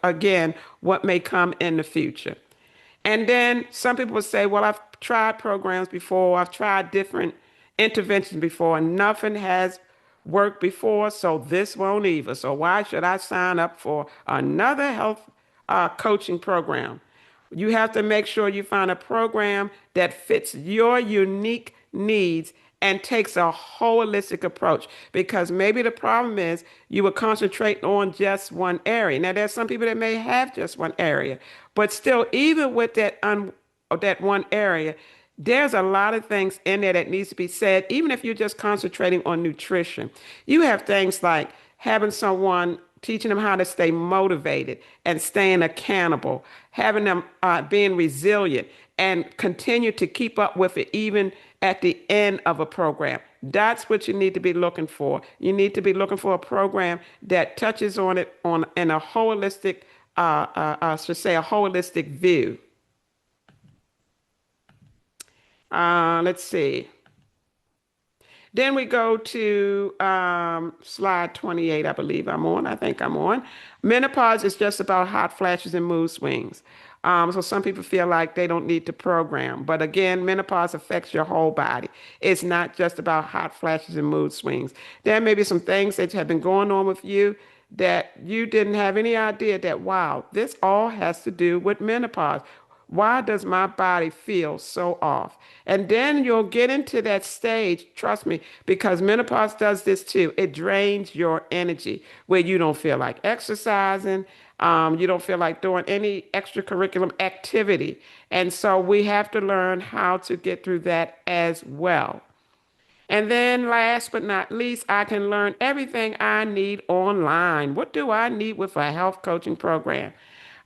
again, what may come in the future. And then some people will say, well, I've tried programs before, I've tried different interventions before, and nothing has worked before, so this won't either. So why should I sign up for another health coaching program? You have to make sure you find a program that fits your unique needs and takes a holistic approach because maybe the problem is you were concentrating on just one area. Now, there's some people that may have just one area, but still, even with that one area, there's a lot of things in there that needs to be said, even if you're just concentrating on nutrition. You have things like having someone teaching them how to stay motivated and staying accountable, having them being resilient and continue to keep up with it even at the end of a program. That's what you need to be looking for. You need to be looking for a program that touches on it on in a holistic, should say a holistic view. Let's see. Then we go to slide 28, I believe I'm on. I think I'm on. Menopause is just about hot flashes and mood swings. So some people feel like they don't need to program. But again, menopause affects your whole body. It's not just about hot flashes and mood swings. There may be some things that have been going on with you that you didn't have any idea that, wow, this all has to do with menopause. Why does my body feel so off? And then you'll get into that stage, trust me, because menopause does this too. It drains your energy where you don't feel like exercising, you don't feel like doing any extracurricular activity. And so we have to learn how to get through that as well. And then last but not least, I can learn everything I need online. What do I need with a health coaching program?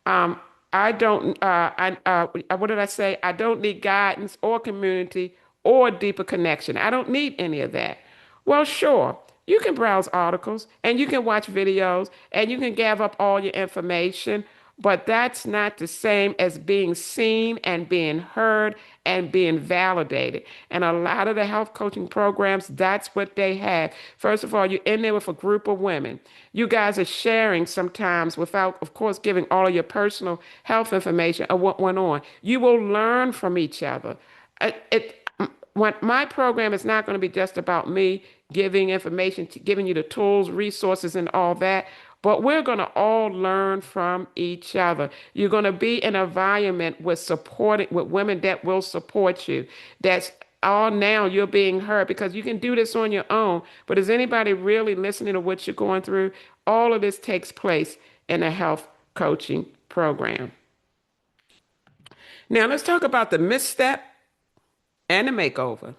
Um, I don't, what did I say? I don't need guidance or community or deeper connection. I don't need any of that. Well, sure, you can browse articles and you can watch videos and you can gather up all your information, but that's not the same as being seen and being heard and being validated. And a lot of the health coaching programs, that's what they have. First of all, you're in there with a group of women. You guys are sharing sometimes without, of course, giving all of your personal health information of what went on. You will learn from each other. It what my program is not going to be just about me giving information, giving you the tools, resources, and all that, but we're going to all learn from each other. You're going to be in an environment with women that will support you. That's all now you're being heard because you can do this on your own. But is anybody really listening to what you're going through? All of this takes place in a health coaching program. Now let's talk about the misstep and the makeover.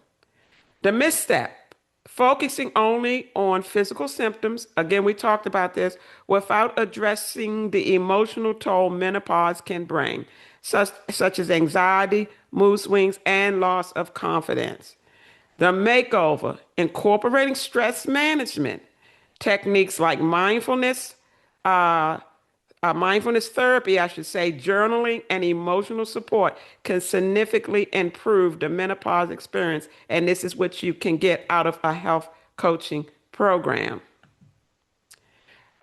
The misstep, focusing only on physical symptoms. Again, we talked about this without addressing the emotional toll menopause can bring, such as anxiety, mood swings, and loss of confidence. The makeover, incorporating stress management techniques like mindfulness therapy, I should say, journaling and emotional support can significantly improve the menopause experience. And this is what you can get out of a health coaching program.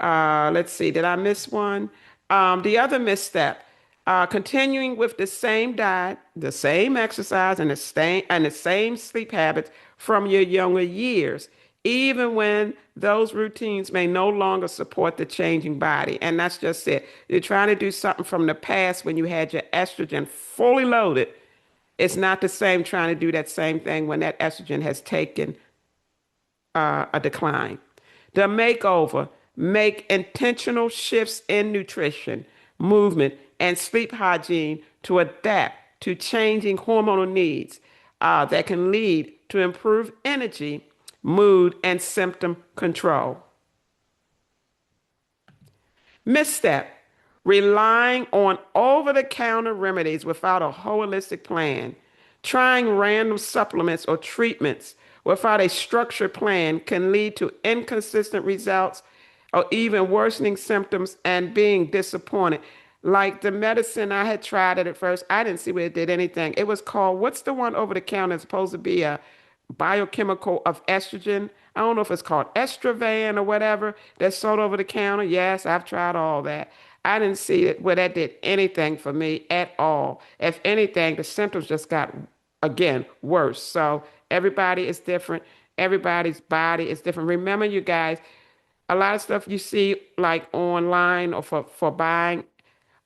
Let's see, did I miss one? The other misstep, continuing with the same diet, the same exercise, and the same sleep habits from your younger years, even when those routines may no longer support the changing body. And that's just it. You're trying to do something from the past when you had your estrogen fully loaded. It's not the same trying to do that same thing when that estrogen has taken a decline. The makeover, make intentional shifts in nutrition, movement, and sleep hygiene to adapt to changing hormonal needs that can lead to improved energy, mood, and symptom control. Misstep, relying on over the counter remedies without a holistic plan. Trying random supplements or treatments without a structured plan can lead to inconsistent results or even worsening symptoms and being disappointed. Like the medicine I had tried it at first, I didn't see where it did anything. It was called, what's the one over the counter? It's supposed to be a biochemical of estrogen. I don't know if it's called Estravan or whatever that's sold over the counter. Yes, I've tried all that. I didn't see it where that did anything for me at all. If anything, the symptoms just got, again, worse. So everybody is different. Everybody's body is different. Remember, you guys, a lot of stuff you see like online or for buying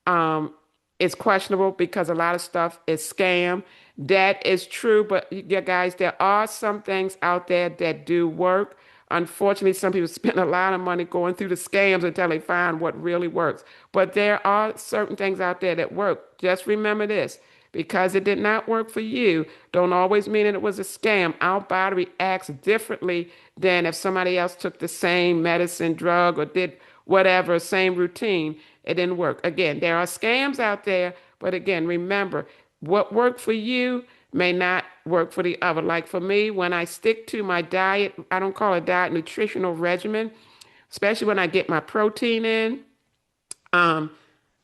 um, it's questionable because a lot of stuff is scam. That is true, but you guys, there are some things out there that do work. Unfortunately, some people spend a lot of money going through the scams until they find what really works. But there are certain things out there that work. Just remember this. Because it did not work for you, don't always mean that it was a scam. Our body reacts differently than if somebody else took the same medicine, drug, or did whatever, same routine. It didn't work. Again, there are scams out there, but again, remember, what worked for you may not work for the other. Like for me, when I stick to my diet, I don't call it diet, nutritional regimen, especially when I get my protein in. Um,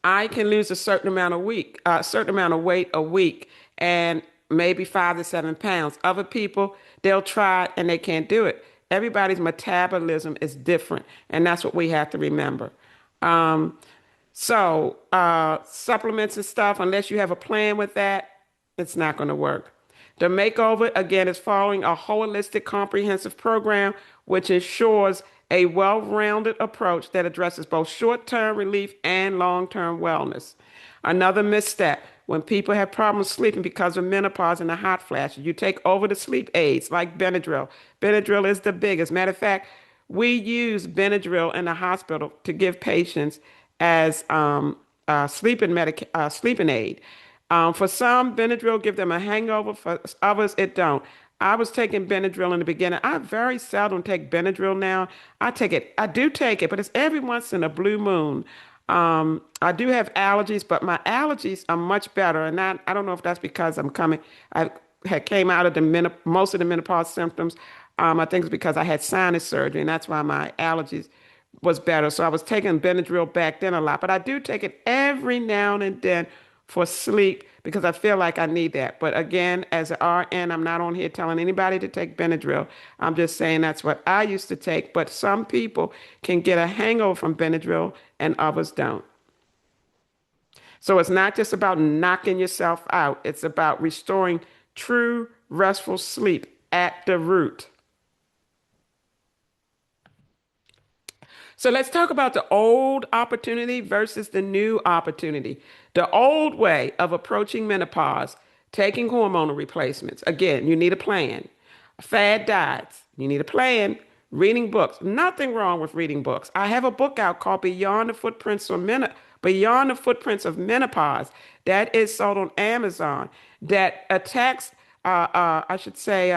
I can lose a certain amount of weight a week, and maybe 5 to 7 pounds. Other people, they'll try and they can't do it. Everybody's metabolism is different, and that's what we have to remember. Um, So, supplements and stuff, unless you have a plan with that, it's not going to work. The makeover, again, is following a holistic, comprehensive program which ensures a well rounded approach that addresses both short term relief and long term wellness. Another misstep when people have problems sleeping because of menopause and the hot flashes, you take over the sleep aids like Benadryl. Benadryl is the biggest. Matter of fact, we use Benadryl in the hospital to give patients as sleeping aid. For some, Benadryl give them a hangover. For others, it don't. I was taking Benadryl in the beginning. I very seldom take Benadryl now. I take it. I do take it, but it's every once in a blue moon. I do have allergies, but my allergies are much better. And I don't know if that's because I had came out of most of the menopause symptoms. I think it's because I had sinus surgery, and that's why my allergies was better. So I was taking Benadryl back then a lot, but I do take it every now and then for sleep because I feel like I need that. But again, as an RN, I'm not on here telling anybody to take Benadryl. I'm just saying that's what I used to take. But some people can get a hangover from Benadryl and others don't. So it's not just about knocking yourself out, it's about restoring true restful sleep at the root. So let's talk about the old opportunity versus the new opportunity. The old way of approaching menopause, taking hormonal replacements. Again, you need a plan. Fad diets, you need a plan. Reading books, nothing wrong with reading books. I have a book out called Beyond the Footprints of Menopause that is sold on Amazon that attacks, I should say,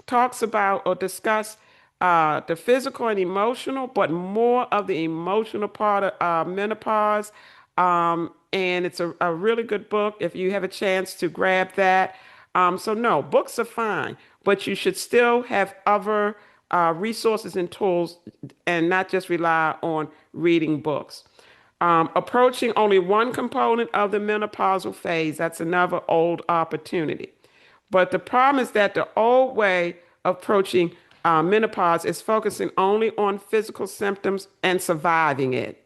talks about or discuss the physical and emotional, but more of the emotional part of menopause. And it's a really good book if you have a chance to grab that. So, no, books are fine, but you should still have other resources and tools and not just rely on reading books. Approaching only one component of the menopausal phase, that's another old opportunity. But the problem is that the old way of approaching menopause is focusing only on physical symptoms and surviving it.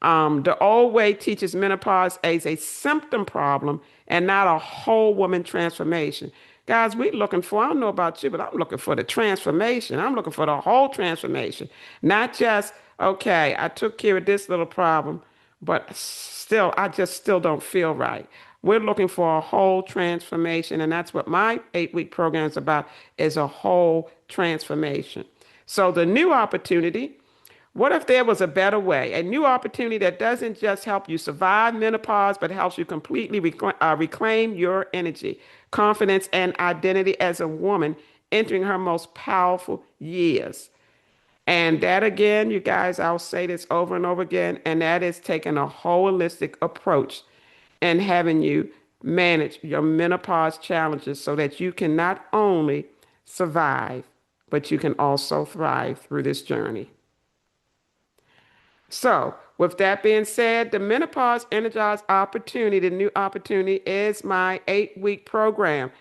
The old way teaches menopause as a symptom problem and not a whole woman transformation. Guys, we looking for, I don't know about you, but I'm looking for the transformation. I'm looking for the whole transformation, not just, okay, I took care of this little problem, but still, I just still don't feel right. We're looking for a whole transformation, and that's what my 8-week program is about, is a whole transformation. So the new opportunity, what if there was a better way, a new opportunity that doesn't just help you survive menopause, but helps you completely reclaim your energy, confidence, and identity as a woman entering her most powerful years? And that again, you guys, I'll say this over and over again, and that is taking a holistic approach and having you manage your menopause challenges so that you can not only survive, but you can also thrive through this journey. So, with that being said, the Menopause Energized Opportunity, the new opportunity, is my 8-week program.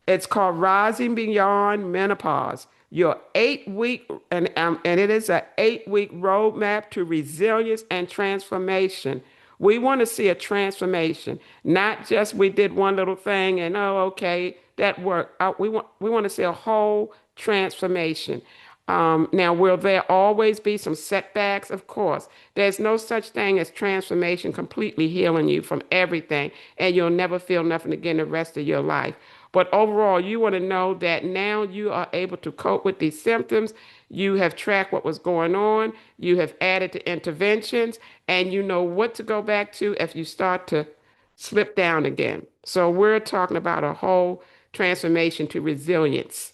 It's called Rising Beyond Menopause. Your 8-week, and it is an 8-week roadmap to resilience and transformation. We want to see a transformation, not just we did one little thing and oh, okay, that worked. We want to see a whole transformation. Now, will there always be some setbacks? Of course. There's no such thing as transformation completely healing you from everything, and you'll never feel nothing again the rest of your life. But overall, you want to know that now you are able to cope with these symptoms. You have tracked what was going on. You have added the interventions, and you know what to go back to if you start to slip down again. So we're talking about a whole transformation to resilience.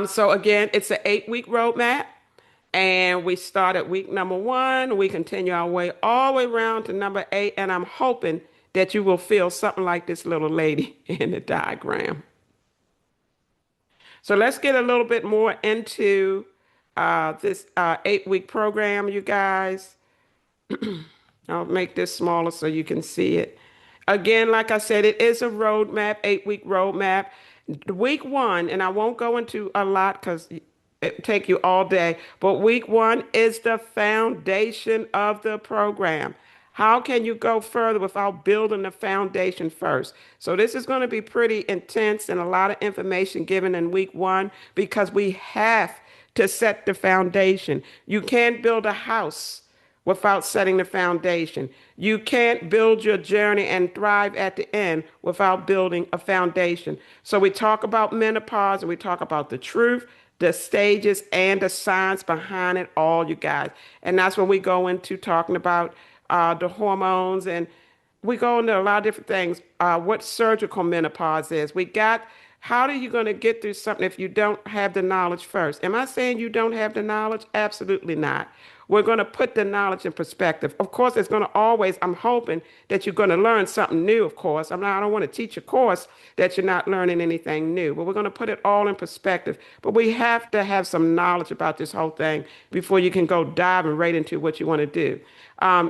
So again, it's an 8-week roadmap, and we start at week number 1. We continue our way all the way around to number 8, and I'm hoping that you will feel something like this little lady in the diagram. So let's get a little bit more into this 8-week program, you guys. I'll make this smaller so you can see it. Again, like I said, it is a roadmap, 8-week roadmap. Week 1, and I won't go into a lot because take you all day. But week one is the foundation of the program. How can you go further without building the foundation first? So this is going to be pretty intense and a lot of information given in week one because we have to set the foundation. You can't build a house without setting the foundation. You can't build your journey and thrive at the end without building a foundation. So we talk about menopause and we talk about the truth, the stages, and the science behind it all, you guys. And that's when we go into talking about the hormones and we go into a lot of different things. What surgical menopause is. We got how are you going to get through something if you don't have the knowledge first? Am I saying you don't have the knowledge? Absolutely not. We're going to put the knowledge in perspective. Of course, it's going to always, I'm hoping that you're going to learn something new, of course. I don't want to teach a course that you're not learning anything new, but we're going to put it all in perspective. But we have to have some knowledge about this whole thing before you can go diving right into what you want to do.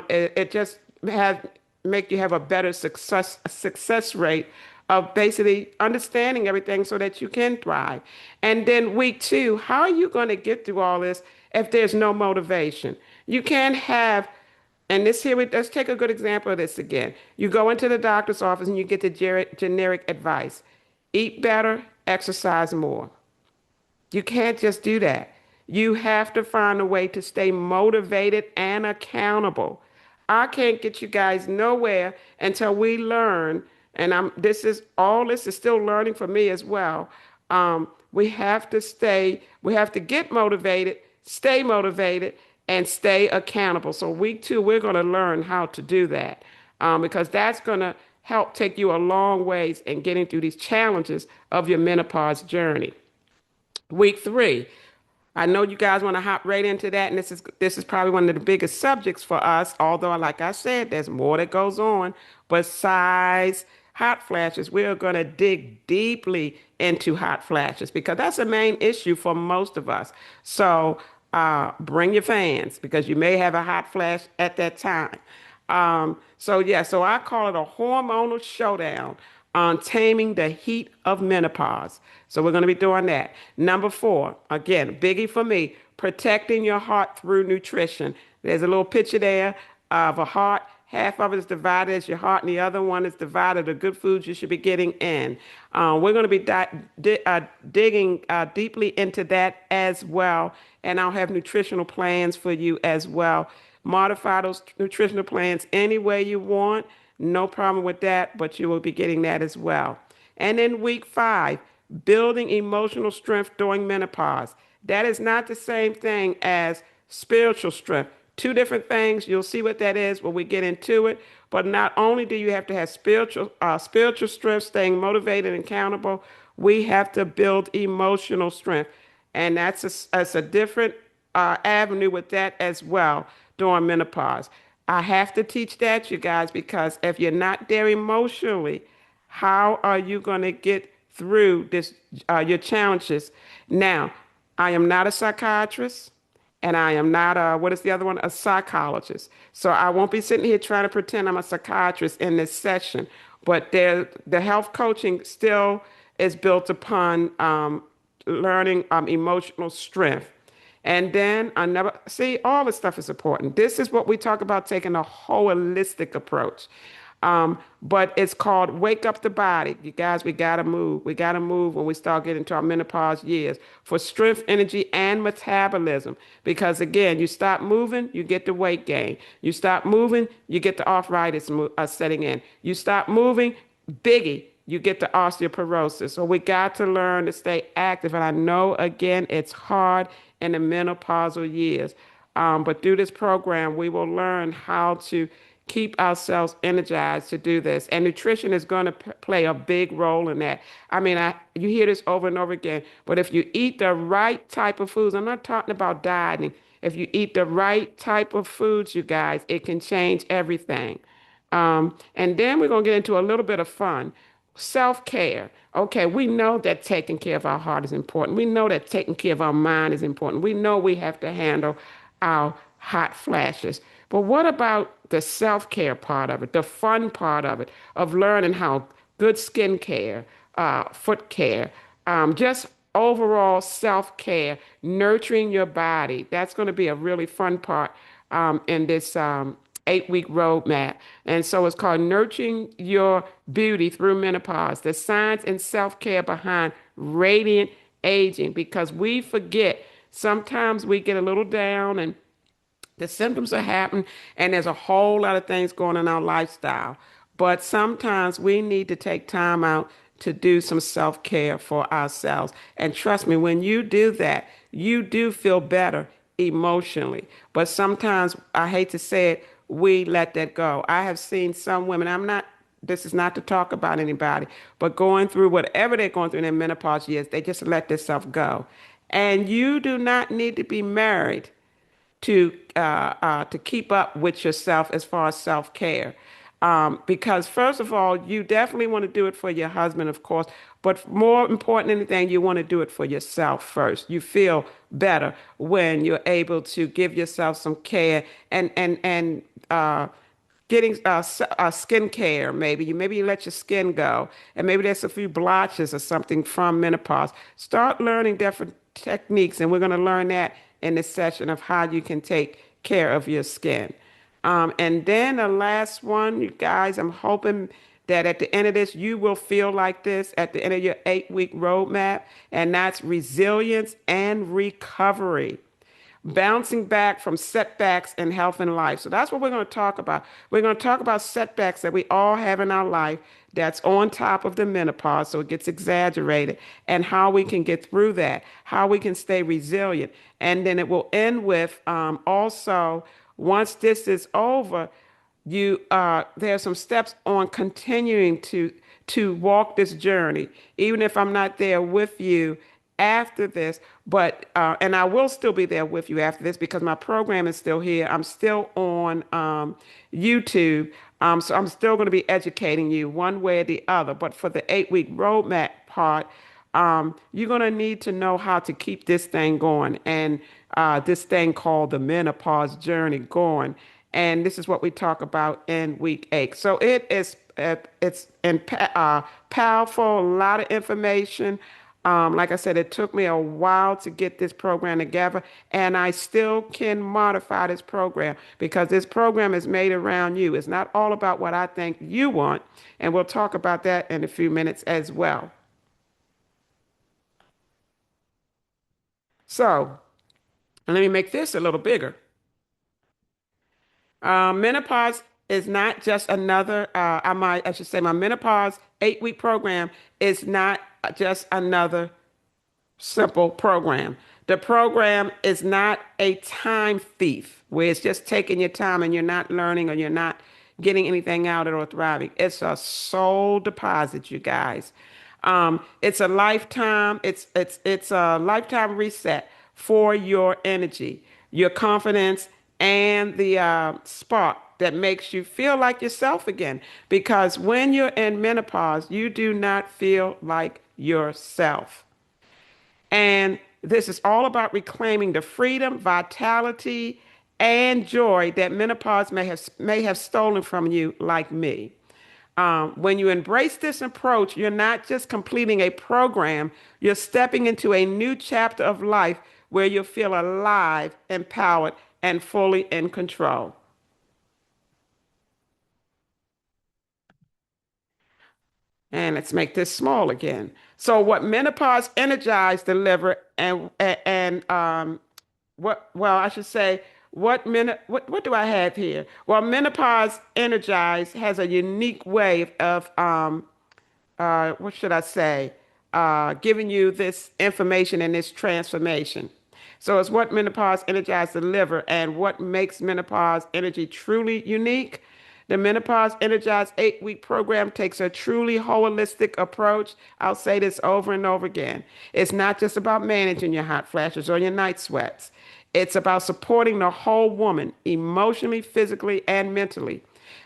It just have make you have a better success rate of basically understanding everything so that you can thrive. And then week two, how are you going to get through all this if there's no motivation? You can't have, and this here, let's take a good example of this again. You go into the doctor's office and you get the generic advice. Eat better, exercise more. You can't just do that. You have to find a way to stay motivated and accountable. I can't get you guys nowhere until we learn, and this is still learning for me as well. We have to get motivated, stay motivated, and stay accountable. So week two, we're going to learn how to do that because that's going to help take you a long ways in getting through these challenges of your menopause journey. Week three. I know you guys want to hop right into that, and this is probably one of the biggest subjects for us. Although, like I said, there's more that goes on besides hot flashes. We are going to dig deeply into hot flashes because that's a main issue for most of us. So, bring your fans because you may have a hot flash at that time. So I call it a hormonal showdown on taming the heat of menopause. So we're going to be doing that. Number four, again, biggie for me, protecting your heart through nutrition. There's a little picture there of a heart. Half of it is divided as your heart, and the other one is divided the good foods you should be getting in. We're going to be digging deeply into that as well, and I'll have nutritional plans for you as well. Modify those nutritional plans any way you want. No problem with that, but you will be getting that as well. And then week five, building emotional strength during menopause. That is not the same thing as spiritual strength. Two different things. You'll see what that is when we get into it. But not only do you have to have spiritual strength, staying motivated and accountable, we have to build emotional strength. And that's a different avenue with that as well during menopause. I have to teach that, you guys, because if you're not there emotionally, how are you going to get through your challenges? Now, I am not a psychiatrist and I am not what is the other one? A psychologist. So I won't be sitting here trying to pretend I'm a psychiatrist in this session, but the health coaching still is built upon learning emotional strength. And then another, see, all this stuff is important. This is what we talk about taking a holistic approach. But it's called Wake Up the Body. You guys, we got to move. We got to move when we start getting to our menopause years for strength, energy, and metabolism. Because again, you stop moving, you get the weight gain. You stop moving, you get the arthritis setting in. You stop moving, biggie, you get the osteoporosis. So we got to learn to stay active. And I know, again, it's hard in the menopausal years. But through this program, we will learn how to keep ourselves energized to do this. And nutrition is going to play a big role in that. I mean, you hear this over and over again, but if you eat the right type of foods, I'm not talking about dieting. If you eat the right type of foods, you guys, it can change everything. And then we're going to get into a little bit of fun. Self-care. Okay, we know that taking care of our heart is important. We know that taking care of our mind is important. We know we have to handle our hot flashes. But what about the self-care part of it, the fun part of it, of learning how good skincare, foot care, just overall self-care, nurturing your body. That's going to be a really fun part in this 8-week roadmap. And so it's called Nurturing Your Beauty Through Menopause, the science and self-care behind radiant aging, because we forget sometimes we get a little down and the symptoms are happening, and there's a whole lot of things going on in our lifestyle. But sometimes we need to take time out to do some self care for ourselves. And trust me, when you do that, you do feel better emotionally. But sometimes, I hate to say it, we let that go. I have seen some women, this is not to talk about anybody, but going through whatever they're going through in their menopause years, they just let this stuff go. And you do not need to be married to keep up with yourself as far as self care. Because first of all, you definitely want to do it for your husband, of course, but more important than anything, you want to do it for yourself first. You feel better when you're able to give yourself some care and getting skin care. Maybe you let your skin go, and maybe there's a few blotches or something from menopause. Start learning different techniques, and we're going to learn that in this session of how you can take care of your skin. And then the last one, you guys, I'm hoping that at the end of this, you will feel like this at the end of your 8-week roadmap, and that's resilience and recovery, bouncing back from setbacks in health and life. So that's what we're going to talk about. We're going to talk about setbacks that we all have in our life that's on top of the menopause, so it gets exaggerated, and how we can get through that, how we can stay resilient. And then it will end with also, once this is over, you there are some steps on continuing to walk this journey, even if I'm not there with you after this. But and I will still be there with you after this because my program is still here. I'm still on YouTube, so I'm still going to be educating you one way or the other. But for the 8-week roadmap part, you're going to need to know how to keep this thing going, and this thing called the menopause journey going. And this is what we talk about in week 8. So it's powerful, a lot of information. Like I said, it took me a while to get this program together, and I still can modify this program because this program is made around you. It's not all about what I think you want, and we'll talk about that in a few minutes as well. So let me make this a little bigger. Menopause is not just another, I should say, my menopause 8-week program is not just another simple program. The program is not a time thief where it's just taking your time and you're not learning or you're not getting anything out of it or thriving. It's a soul deposit, you guys. It's a lifetime. It's a lifetime reset for your energy, your confidence, and the spark that makes you feel like yourself again. Because when you're in menopause, you do not feel like yourself. And this is all about reclaiming the freedom, vitality, and joy that menopause may have stolen from you, like me. When you embrace this approach, you're not just completing a program, you're stepping into a new chapter of life where you feel alive, empowered, and fully in control. And let's make this small again. So, what menopause energized deliver and well, I should say, what do I have here? Well, menopause energized has a unique way of what should I say, giving you this information and this transformation. So it's what menopause energized deliver, and what makes menopause energy truly unique. The Menopause Energized 8-week program takes a truly holistic approach. I'll say this over and over again. It's not just about managing your hot flashes or your night sweats. It's about supporting the whole woman emotionally, physically, and mentally.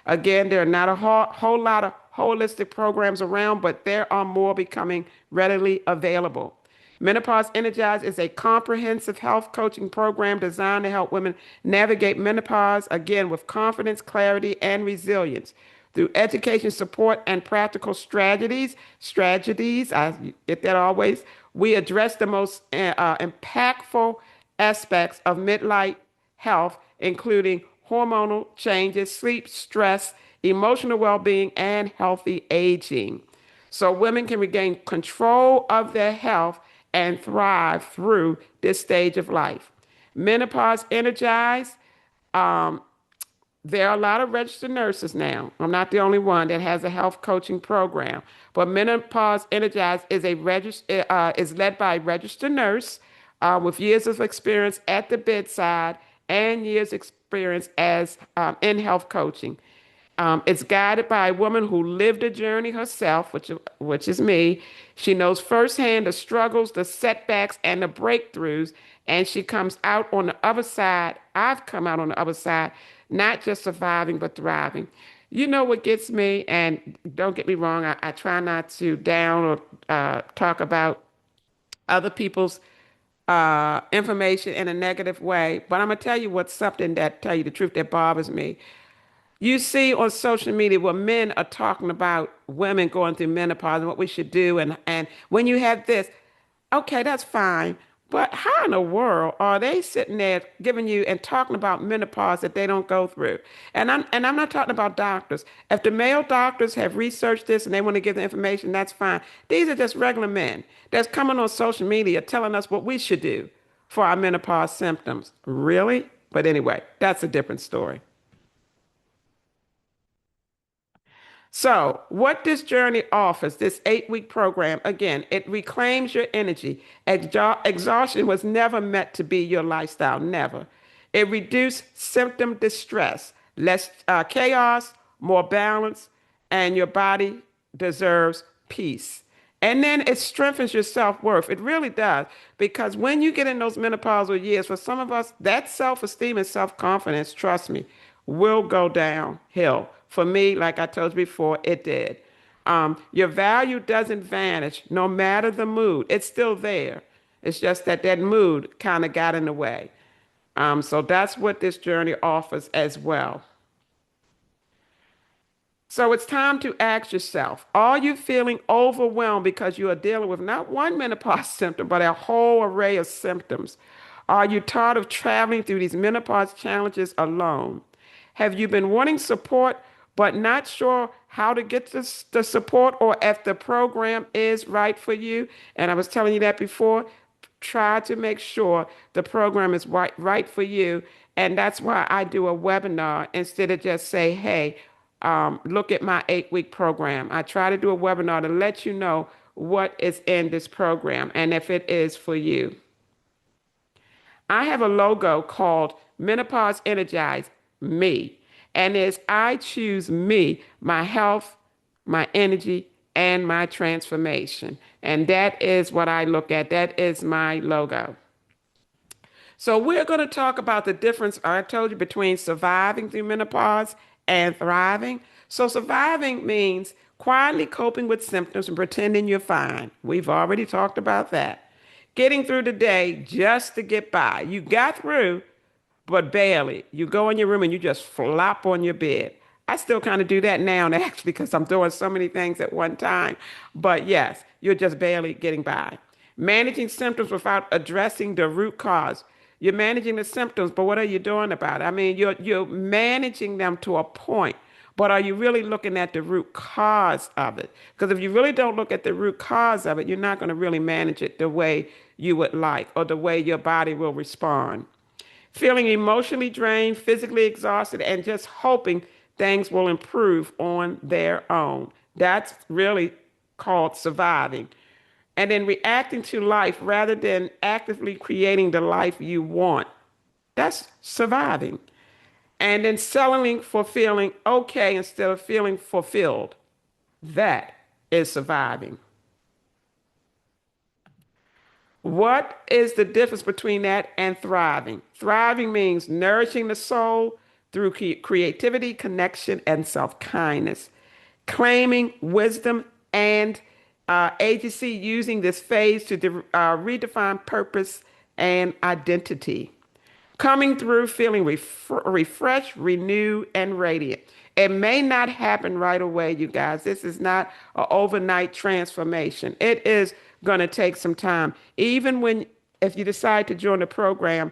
Again, there are not a whole lot of holistic programs around, but there are more becoming readily available. Menopause Energized is a comprehensive health coaching program designed to help women navigate menopause again with confidence, clarity, and resilience. through education, support, and practical strategies, I get that always, we address the most impactful aspects of midlife health, including hormonal changes, sleep, stress, emotional well-being, and healthy aging. So women can regain control of their health and thrive through this stage of life. Menopause Energize, there are a lot of registered nurses now. I'm not the only one that has a health coaching program. But Menopause Energize is led by a registered nurse with years of experience at the bedside and years experience as in health coaching. It's guided by a woman who lived the journey herself, which is me. She knows firsthand the struggles, the setbacks, and the breakthroughs, and she comes out on the other side. I've come out on the other side, not just surviving, but thriving. You know what gets me, and don't get me wrong, I try not to down or talk about other people's information in a negative way, but I'm gonna tell you what's something that tell you the truth that bothers me. You see on social media where men are talking about women going through menopause and what we should do. And when you have this, okay, that's fine. But how in the world are they sitting there giving you and talking about menopause that they don't go through? And I'm not talking about doctors. If the male doctors have researched this and they want to give the information, that's fine. These are just regular men that's coming on social media telling us what we should do for our menopause symptoms. Really? But anyway, that's a different story. So, what this journey offers, this 8 week program, again, it reclaims your energy. Exhaustion was never meant to be your lifestyle, never. It reduced symptom distress, less chaos, more balance, and your body deserves peace. And then it strengthens your self worth. It really does. Because when you get in those menopausal years, for some of us, that self esteem and self confidence, trust me, will go downhill. For me, like I told you before, it did. Your value doesn't vanish no matter the mood, it's still there. It's just that that mood kind of got in the way. So that's what this journey offers as well. So it's time to ask yourself, are you feeling overwhelmed because you are dealing with not one menopause symptom, but a whole array of symptoms? Are you tired of traveling through these menopause challenges alone? Have you been wanting support but not sure how to get the support or if the program is right for you? And I was telling you that before. Try to make sure the program is right for you. And that's why I do a webinar instead of just say, hey, look at my 8 week program. I try to do a webinar to let you know what is in this program and if it is for you. I have a logo called Menopause Energize Me. And it's I choose me, my health, my energy, and my transformation. And that is what I look at. That is my logo. So we're going to talk about the difference I told you between surviving through menopause and thriving. So surviving means quietly coping with symptoms and pretending you're fine. We've already talked about that. Getting through the day just to get by. You got through, but barely. You go in your room and you just flop on your bed. I still kind of do that now, actually, because I'm doing so many things at one time. But yes, you're just barely getting by. Managing symptoms without addressing the root cause. You're managing the symptoms, but what are you doing about it? I mean, you're managing them to a point, but are you really looking at the root cause of it? Because if you really don't look at the root cause of it, you're not going to really manage it the way you would like or the way your body will respond. Feeling emotionally drained, physically exhausted, and just hoping things will improve on their own. That's really called surviving. And then reacting to life rather than actively creating the life you want. That's surviving. And then settling for feeling okay instead of feeling fulfilled. That is surviving. What is the difference between that and thriving? Thriving means nourishing the soul through creativity, connection, and self kindness, claiming wisdom and agency, using this phase to redefine purpose and identity. Coming through feeling refreshed, renewed, and radiant. It may not happen right away, you guys. This is not an overnight transformation. It is going to take some time. Even when, if you decide to join the program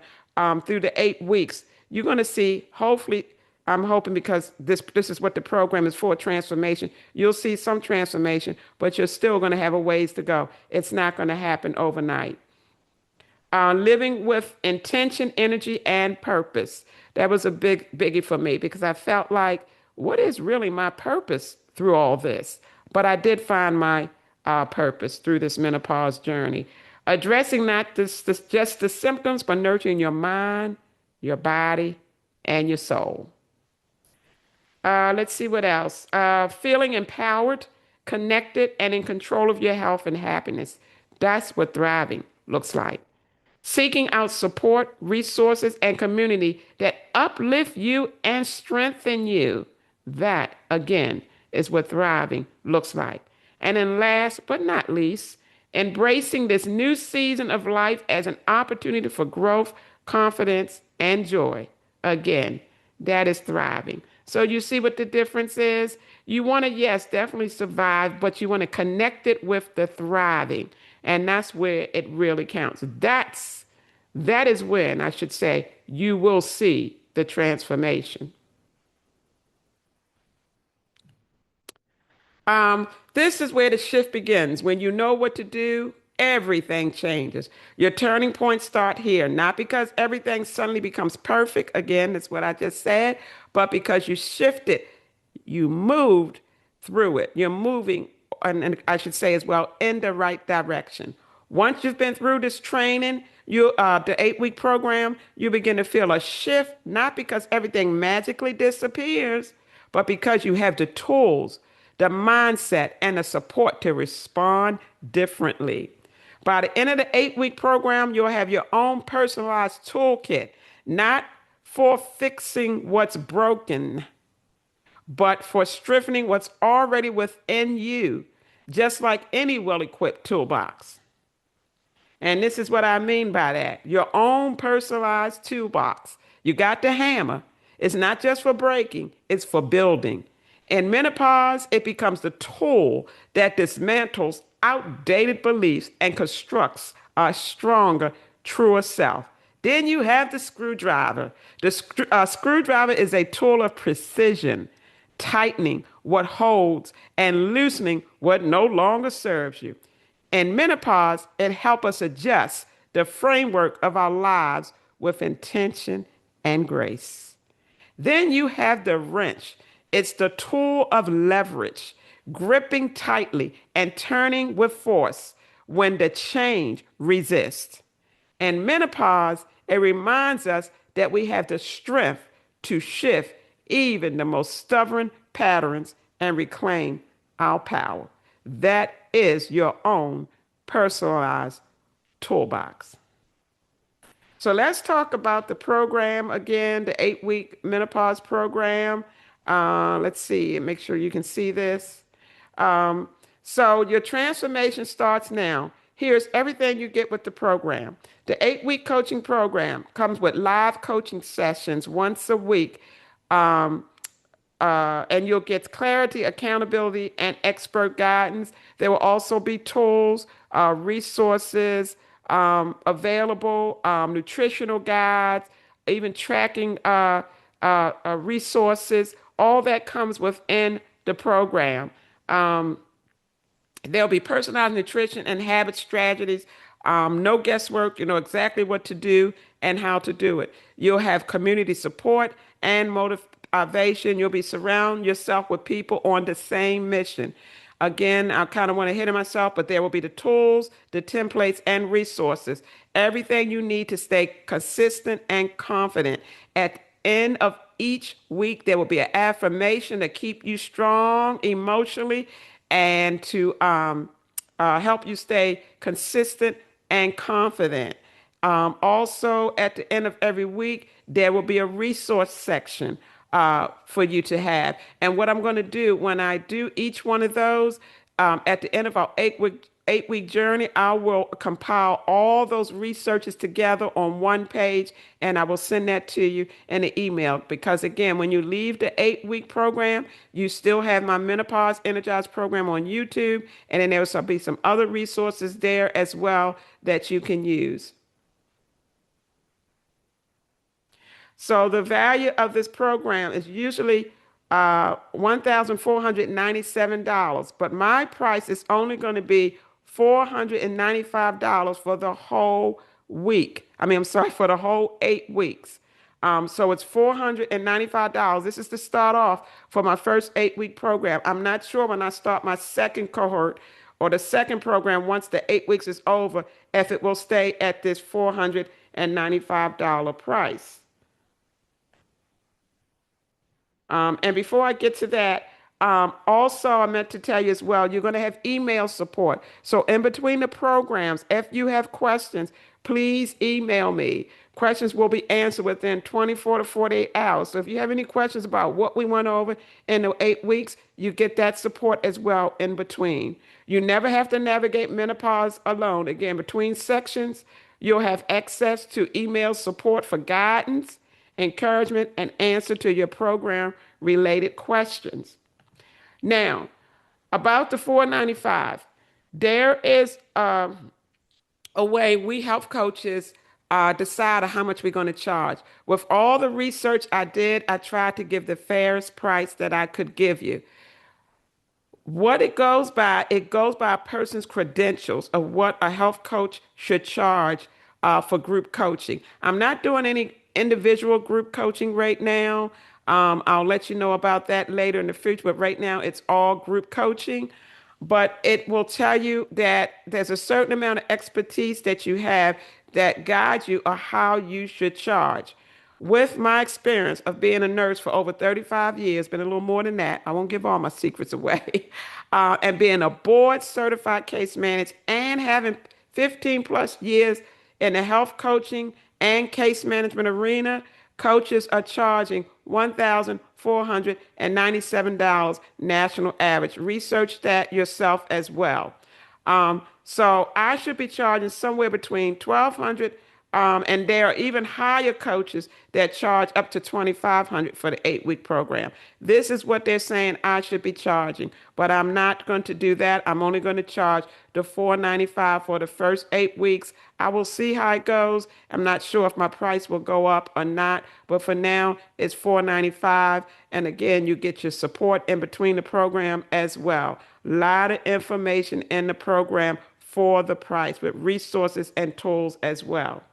through the 8 weeks, you're going to see, hopefully, I'm hoping because this is what the program is for, transformation. You'll see some transformation, but you're still going to have a ways to go. It's not going to happen overnight. Living with intention, energy, and purpose. That was a biggie for me because I felt like, what is really my purpose through all this? But I did find my purpose through this menopause journey. Addressing not just the symptoms, but nurturing your mind, your body, and your soul. Let's see what else. Feeling empowered, connected, and in control of your health and happiness. That's what thriving looks like. Seeking out support, resources, and community that uplift you and strengthen you. That, again, is what thriving looks like. And then, last but not least, embracing this new season of life as an opportunity for growth, confidence, and joy. Again, that is thriving. So, you see what the difference is? You want to, yes, definitely survive, but you want to connect it with the thriving. And that's where it really counts. That is when I should say you will see the transformation. This is where the shift begins. When you know what to do, everything changes. Your turning points start here, not because everything suddenly becomes perfect. Again, that's what I just said, but because you shifted, you moved through it. You're moving, and I should say as well, in the right direction. Once you've been through this training, the 8 week program, you begin to feel a shift, not because everything magically disappears, but because you have the tools, the mindset, and the support to respond differently. By the end of the 8 week program, you'll have your own personalized toolkit, not for fixing what's broken, but for strengthening what's already within you, just like any well equipped toolbox. And this is what I mean by that, your own personalized toolbox. You got the hammer. It's not just for breaking, it's for building. In menopause, it becomes the tool that dismantles outdated beliefs and constructs a stronger, truer self. Then you have the screwdriver. The screwdriver is a tool of precision, tightening what holds and loosening what no longer serves you. In menopause, it helps us adjust the framework of our lives with intention and grace. Then you have the wrench. It's the tool of leverage, gripping tightly and turning with force when the change resists. In menopause, it reminds us that we have the strength to shift even the most stubborn patterns and reclaim our power. That is your own personalized toolbox. So let's talk about the program again, the 8 week menopause program. Let's see, make sure you can see this. Um, so your transformation starts now. Here's everything you get with the program. The 8 week coaching program comes with live coaching sessions once a week. Um, and you'll get clarity, accountability, and expert guidance. There will also be tools, resources available, nutritional guides, even tracking resources. All that comes within the program. Um, There'll be personalized nutrition and habit strategies. No guesswork. You know exactly what to do and how to do it. You'll have community support and motivation. You'll be surround yourself with people on the same mission. Again, I kind of want to hit it myself, but there will be the tools, the templates, and resources. Everything you need to stay consistent and confident. At the end of each week, there will be an affirmation to keep you strong emotionally and to help you stay consistent and confident. Also, at the end of every week, there will be a resource section for you to have. And what I'm going to do when I do each one of those, at the end of our 8 week journey, I will compile all those researches together on one page and I will send that to you in an email. Because again, when you leave the 8 week program, you still have my Menopause Energized program on YouTube, and then there will be some other resources there as well that you can use. So the value of this program is usually $1,497, but my price is only going to be $495 for the whole week. I mean, I'm sorry, for the whole 8 weeks. So it's $495. This is to start off for my first 8 week program. I'm not sure when I start my second cohort or the second program, once the 8 weeks is over, if it will stay at this $495 price. And before I get to that, also I meant to tell you as well, you're going to have email support. So in between the programs, if you have questions, please email me. Questions will be answered within 24 to 48 hours. So if you have any questions about what we went over in the 8 weeks, you get that support as well in between. You never have to navigate menopause alone. Again, between sections, you'll have access to email support for guidance, encouragement, and answer to your program related questions. Now, about the 495, there is a way we help coaches decide how much we're going to charge. With all the research I did, I tried to give the fairest price that I could give you. What it goes by a person's credentials of what a health coach should charge for group coaching. I'm not doing any individual group coaching right now. I'll let you know about that later in the future, but right now it's all group coaching. But it will tell you that there's a certain amount of expertise that you have that guides you on how you should charge. With my experience of being a nurse for over 35 years, been a little more than that, I won't give all my secrets away, and being a board certified case manager and having 15 plus years in the health coaching and case management arena, coaches are charging $1,497 national average. Research that yourself as well. So I should be charging somewhere between 1,200, and there are even higher coaches that charge up to 2,500 for the 8 week program. This is what they're saying I should be charging, but I'm not going to do that. I'm only going to charge the 495 for the first 8 weeks. I will see how it goes. I'm not sure if my price will go up or not, but for now it's 495. And again, you get your support in between the program as well. A lot of information in the program for the price with resources and tools as well.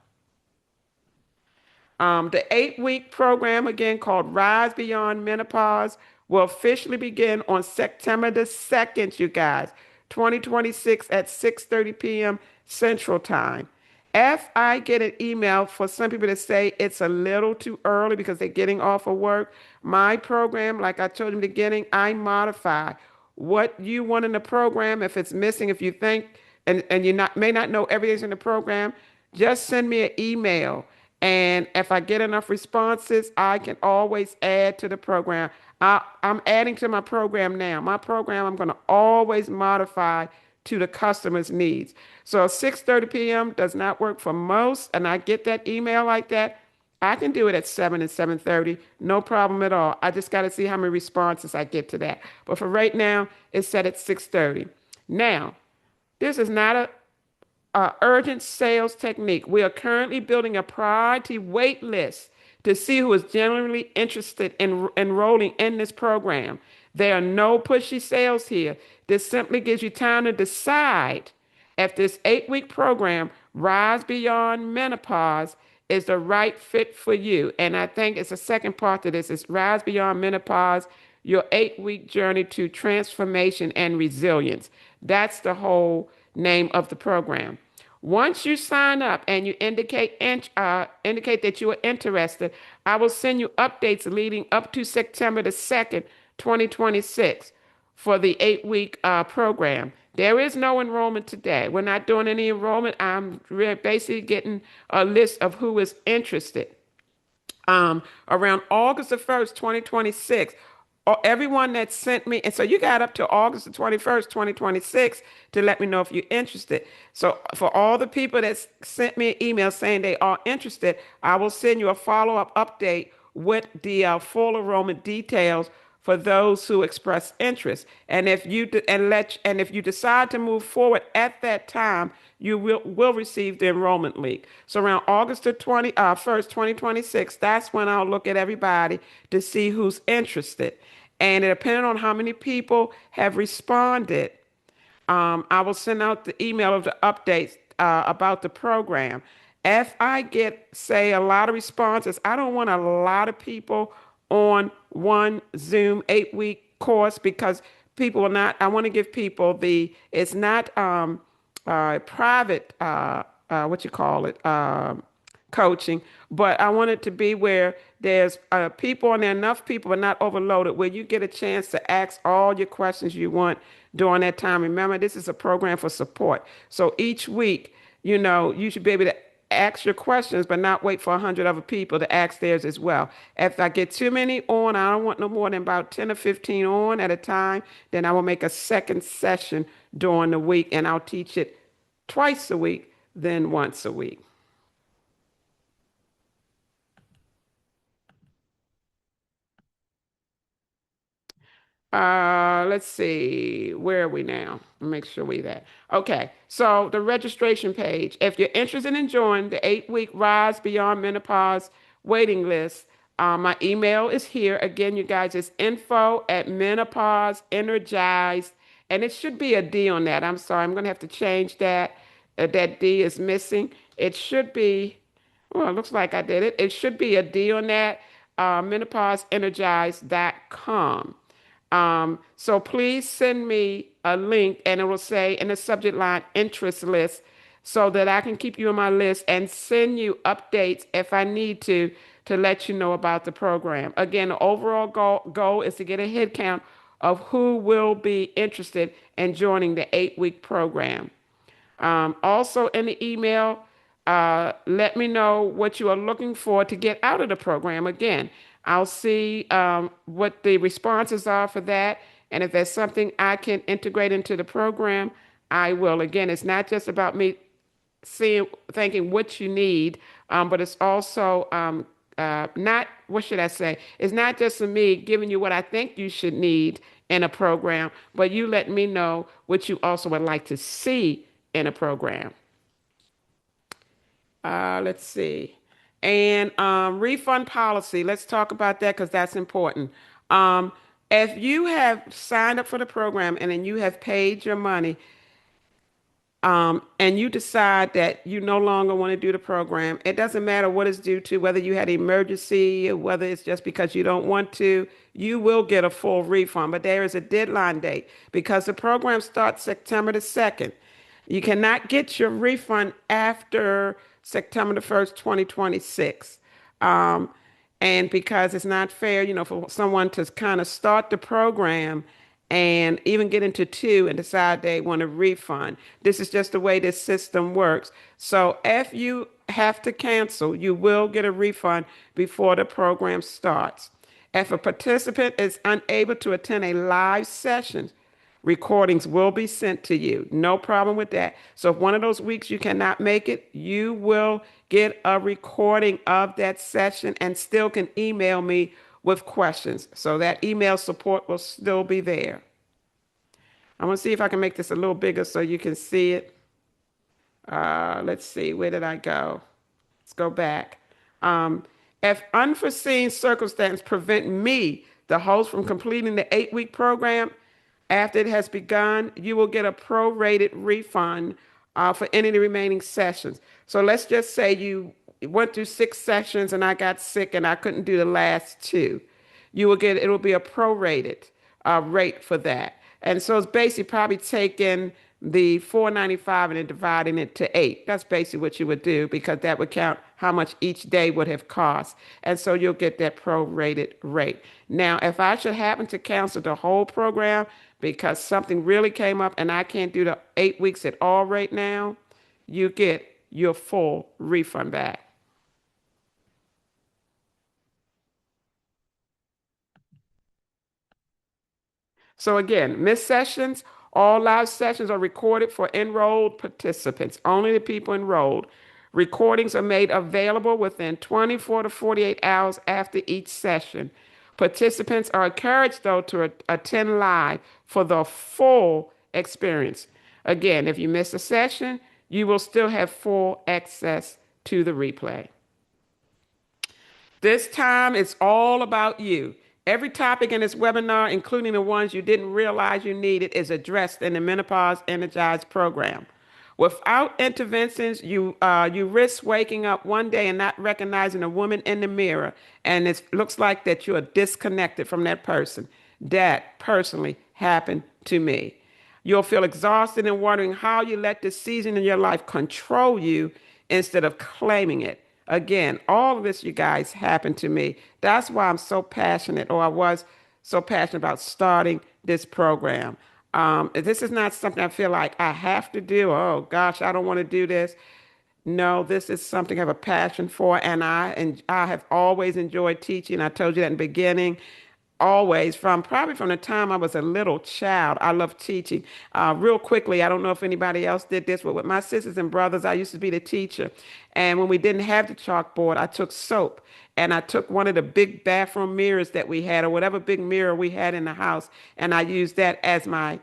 The 8 week program, again called Rise Beyond Menopause, will officially begin on September the 2nd, you guys, 2026 at 6:30 p.m. Central Time. If I get an email for some people to say it's a little too early because they're getting off of work, my program, like I told you in the beginning, I modify what you want in the program. If it's missing, if you think, and you may not know everything's in the program, just send me an email. And if I get enough responses, I can always add to the program. I'm adding to my program now. My program, I'm going to always modify to the customer's needs. So 6:30 p.m. does not work for most, and I get that email like that. I can do it at 7 and 7:30, no problem at all. I just got to see how many responses I get to that. But for right now, it's set at 6:30. Now, this is not a urgent sales technique. We are currently building a priority wait list to see who is genuinely interested in enrolling in this program. There are no pushy sales here. This simply gives you time to decide if this 8 week program, Rise Beyond Menopause, is the right fit for you. And I think it's the second part to this is Rise Beyond Menopause, your 8 week journey to transformation and resilience. That's the whole name of the program. Once you sign up and you indicate that you are interested, I will send you updates leading up to September the 2nd, 2026 for the 8 week program. There is no enrollment today. We're not doing any enrollment. I'm basically getting a list of who is interested. Around August the 1st, 2026, everyone that sent me, and so you got up to August the 21st, 2026 to let me know if you're interested. So for all the people that sent me an email saying they are interested, I will send you a follow-up update with the full enrollment details for those who express interest. And if you and if you decide to move forward at that time, you will receive the enrollment link. So around August the 21st, 2026, that's when I'll look at everybody to see who's interested. And depending on how many people have responded, I will send out the email of the updates about the program. If I get, say, a lot of responses, I don't want a lot of people on one Zoom 8-week course because people will not, I want to give people it's not private, what you call it, coaching, but I want it to be where there's people on there, enough people are not overloaded, where you get a chance to ask all your questions you want during that time. Remember, this is a program for support. So each week, you should be able to ask your questions, but not wait for 100 other people to ask theirs as well. If I get too many on, I don't want no more than about 10 or 15 on at a time, then I will make a second session during the week and I'll teach it twice a week, then once a week. Let's see. Where are we now? Make sure we that. Okay. So the registration page. If you're interested in joining the 8-week Rise Beyond Menopause waiting list, my email is here. Again, you guys, it's info at menopause energized, and it should be a D on that. I'm sorry. I'm gonna have to change that. That D is missing. It should be. Well, it looks like I did it. It should be a D on that. Menopauseenergized.com. So please send me a link and it will say in the subject line interest list so that I can keep you on my list and send you updates if I need to let you know about the program. Again, the overall goal is to get a head count of who will be interested in joining the 8-week program. Also, in the email, let me know what you are looking for to get out of the program. Again, I'll see what the responses are for that. And if there's something I can integrate into the program, I will. Again, it's not just about me thinking what you need, but it's also not, what should I say? It's not just for me giving you what I think you should need in a program, but you let me know what you also would like to see in a program. Let's see. And refund policy, let's talk about that because that's important. Um, if you have signed up for the program and then you have paid your money, and you decide that you no longer want to do the program, it doesn't matter what it's due to, whether you had an emergency or whether it's just because you don't want to, you will get a full refund. But there is a deadline date because the program starts September the 2nd. You cannot get your refund after September the 1st, 2026. Um, and because it's not fair, for someone to kind of start the program and even get into two and decide they want a refund. This is just the way this system works. So if you have to cancel, you will get a refund before the program starts. If a participant is unable to attend a live session, recordings will be sent to you. No problem with that. So if one of those weeks you cannot make it, you will get a recording of that session and still can email me with questions. So that email support will still be there. I'm going to see if I can make this a little bigger so you can see it. Let's see, where did I go? Let's go back. Um, if unforeseen circumstances prevent me, the host, from completing the 8-week program after it has begun, you will get a prorated refund for any of the remaining sessions. So let's just say you went through 6 sessions and I got sick and I couldn't do the last two. It will be a prorated rate for that. And so it's basically probably taking the 495 and then dividing it to 8. That's basically what you would do because that would count how much each day would have cost. And so you'll get that prorated rate. Now, if I should happen to cancel the whole program because something really came up and I can't do the 8 weeks at all right now, you get your full refund back. So again, missed sessions, all live sessions are recorded for enrolled participants, only the people enrolled. Recordings are made available within 24 to 48 hours after each session. Participants are encouraged, though, to attend live for the full experience. Again, if you miss a session, you will still have full access to the replay. This time it's all about you. Every topic in this webinar, including the ones you didn't realize you needed, is addressed in the Menopause Energized program. Without interventions, you risk waking up one day and not recognizing a woman in the mirror, and it looks like that you are disconnected from that person. That personally happened to me. You'll feel exhausted and wondering how you let this season in your life control you instead of claiming it. Again, all of this, you guys, happened to me. That's why I'm so passionate, or I was so passionate about starting this program. This is not something I feel like I have to do. Oh gosh, I don't want to do this. No, this is something I have a passion for, and I have always enjoyed teaching. I told you that in the beginning. Always, from probably from the time I was a little child, I love teaching. Real quickly, I don't know if anybody else did this, but with my sisters and brothers, I used to be the teacher. And when we didn't have the chalkboard, I took soap and I took one of the big bathroom mirrors that we had, or whatever big mirror we had in the house, and I used that as my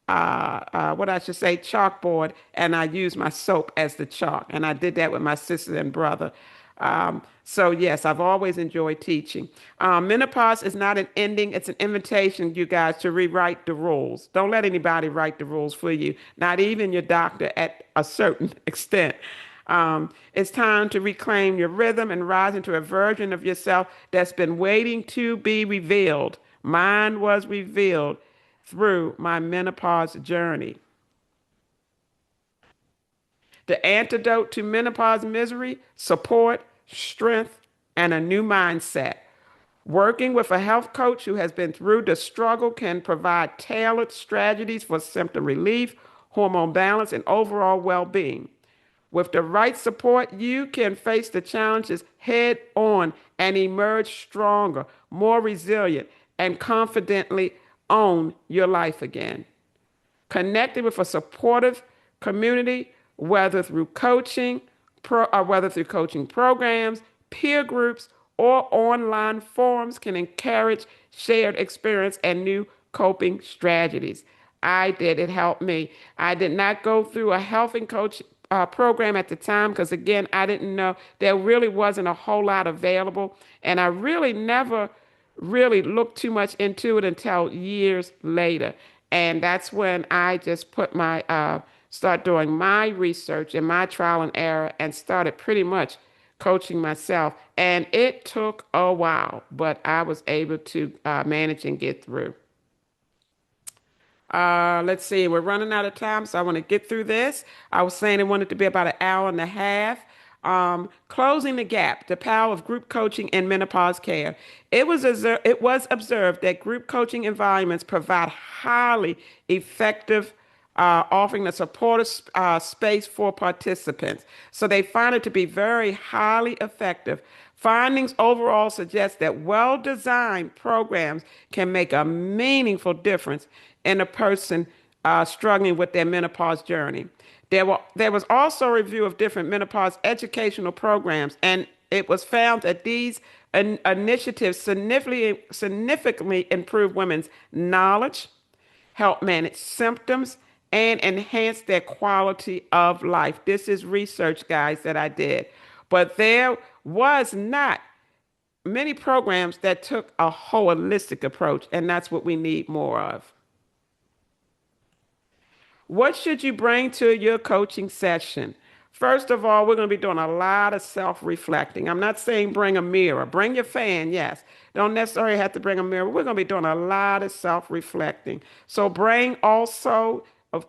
what I should say, chalkboard, and I used my soap as the chalk. And I did that with my sister and brother. So yes, I've always enjoyed teaching. Menopause is not an ending; it's an invitation, you guys, to rewrite the rules. Don't let anybody write the rules for you, not even your doctor at a certain extent. It's time to reclaim your rhythm and rise into a version of yourself that's been waiting to be revealed. Mine was revealed through my menopause journey. The antidote to menopause misery: support, strength, and a new mindset. Working with a health coach who has been through the struggle can provide tailored strategies for symptom relief, hormone balance, and overall well being. With the right support, you can face the challenges head on and emerge stronger, more resilient, and confidently own your life again. Connected with a supportive community, whether through coaching programs, peer groups, or online forums, can encourage shared experience and new coping strategies. I did. It helped me. I did not go through a health and coach program at the time because, again, I didn't know. There really wasn't a whole lot available. And I really never really looked too much into it until years later. And that's when I just start doing my research and my trial and error and started pretty much coaching myself. And it took a while, but I was able to manage and get through. Let's see, we're running out of time, so I want to get through this. I was saying I wanted to be about an hour and a half. Closing the gap, the power of group coaching and menopause care. It was observed that group coaching environments provide highly effective, offering a supportive space for participants. So they find it to be very highly effective. Findings overall suggest that well-designed programs can make a meaningful difference in a person struggling with their menopause journey. There was also a review of different menopause educational programs, and it was found that these initiatives significantly improve women's knowledge, help manage symptoms, and enhance their quality of life. This is research, guys, that I did. But there was not many programs that took a holistic approach, and that's what we need more of. What should you bring to your coaching session? First of all, we're going to be doing a lot of self-reflecting. I'm not saying bring a mirror. Bring your fan, yes. Don't necessarily have to bring a mirror. We're going to be doing a lot of self-reflecting. So bring also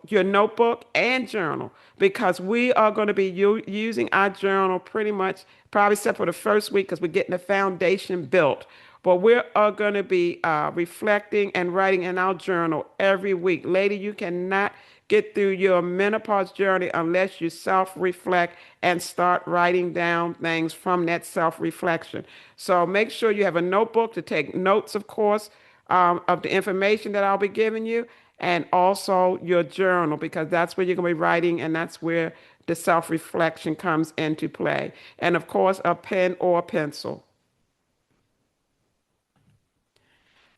your notebook and journal, because we are going to be using our journal pretty much, probably except for the first week because we're getting the foundation built. But we are going to be reflecting and writing in our journal every week. Lady, you cannot get through your menopause journey unless you self-reflect and start writing down things from that self-reflection. So make sure you have a notebook to take notes, of course. of the information that I'll be giving you, and also your journal, because that's where you're going to be writing, and that's where the self-reflection comes into play. And of course, a pen or a pencil.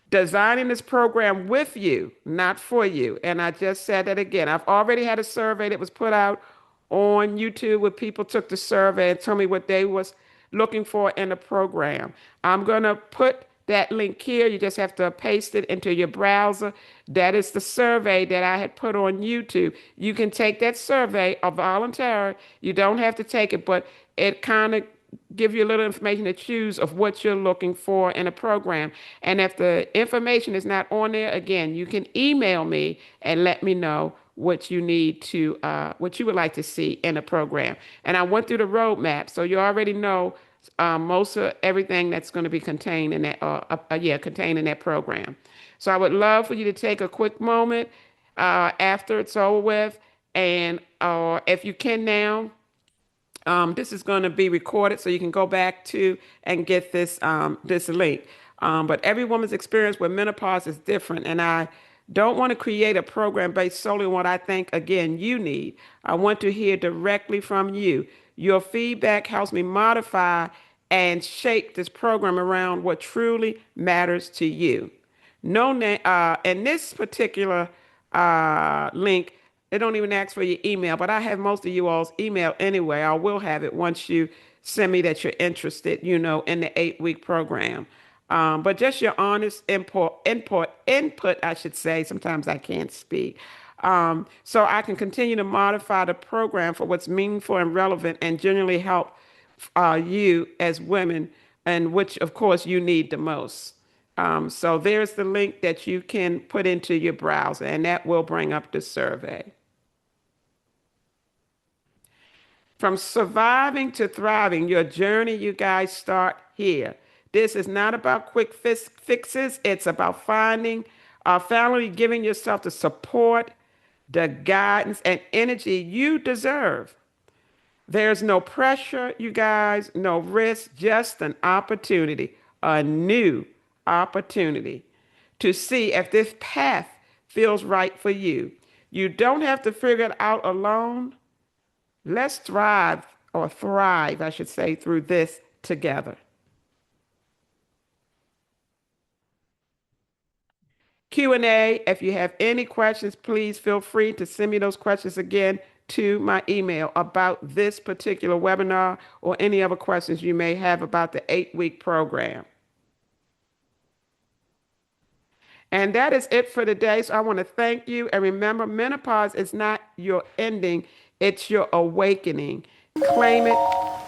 Designing this program with you, not for you. And I just said that again. I've already had a survey that was put out on YouTube where people took the survey and told me what they was looking for in the program. I'm going to put that link here. You just have to paste it into your browser. That is the survey that I had put on YouTube. You can take that survey, a voluntary. You don't have to take it, but it kind of give you a little information to choose of what you're looking for in a program. And if the information is not on there, again, you can email me and let me know what you need to, what you would like to see in a program. And I went through the roadmap, so you already know most of everything that's going to be contained in that, contained in that program. So I would love for you to take a quick moment after it's over with, and if you can now, this is going to be recorded, so you can go back to and get this link. But every woman's experience with menopause is different, and I don't want to create a program based solely on what I think, again, you need. I want to hear directly from you. Your feedback helps me modify and shape this program around what truly matters to you. No, in this particular link, they don't even ask for your email, but I have most of you all's email anyway. I will have it once you send me that you're interested, in the 8-week program. But just your honest input, I should say. Sometimes I can't speak. So I can continue to modify the program for what's meaningful and relevant and genuinely help you as women, and which, of course, you need the most. So there's the link that you can put into your browser, and that will bring up the survey. From surviving to thriving, your journey, you guys, start here. This is not about quick fixes. It's about finally giving yourself the support, the guidance, and energy you deserve. There's no pressure, you guys, no risk, just an opportunity, a new opportunity to see if this path feels right for you. You don't have to figure it out alone. Let's thrive, I should say, through this together. Q&A, if you have any questions, please feel free to send me those questions again to my email about this particular webinar or any other questions you may have about the 8-week program. And that is it for today. So I want to thank you. And remember, menopause is not your ending, it's your awakening. Claim it,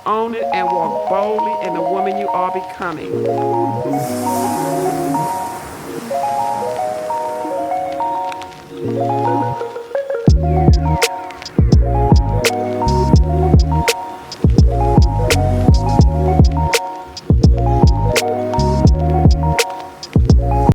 own it, and walk boldly in the woman you are becoming.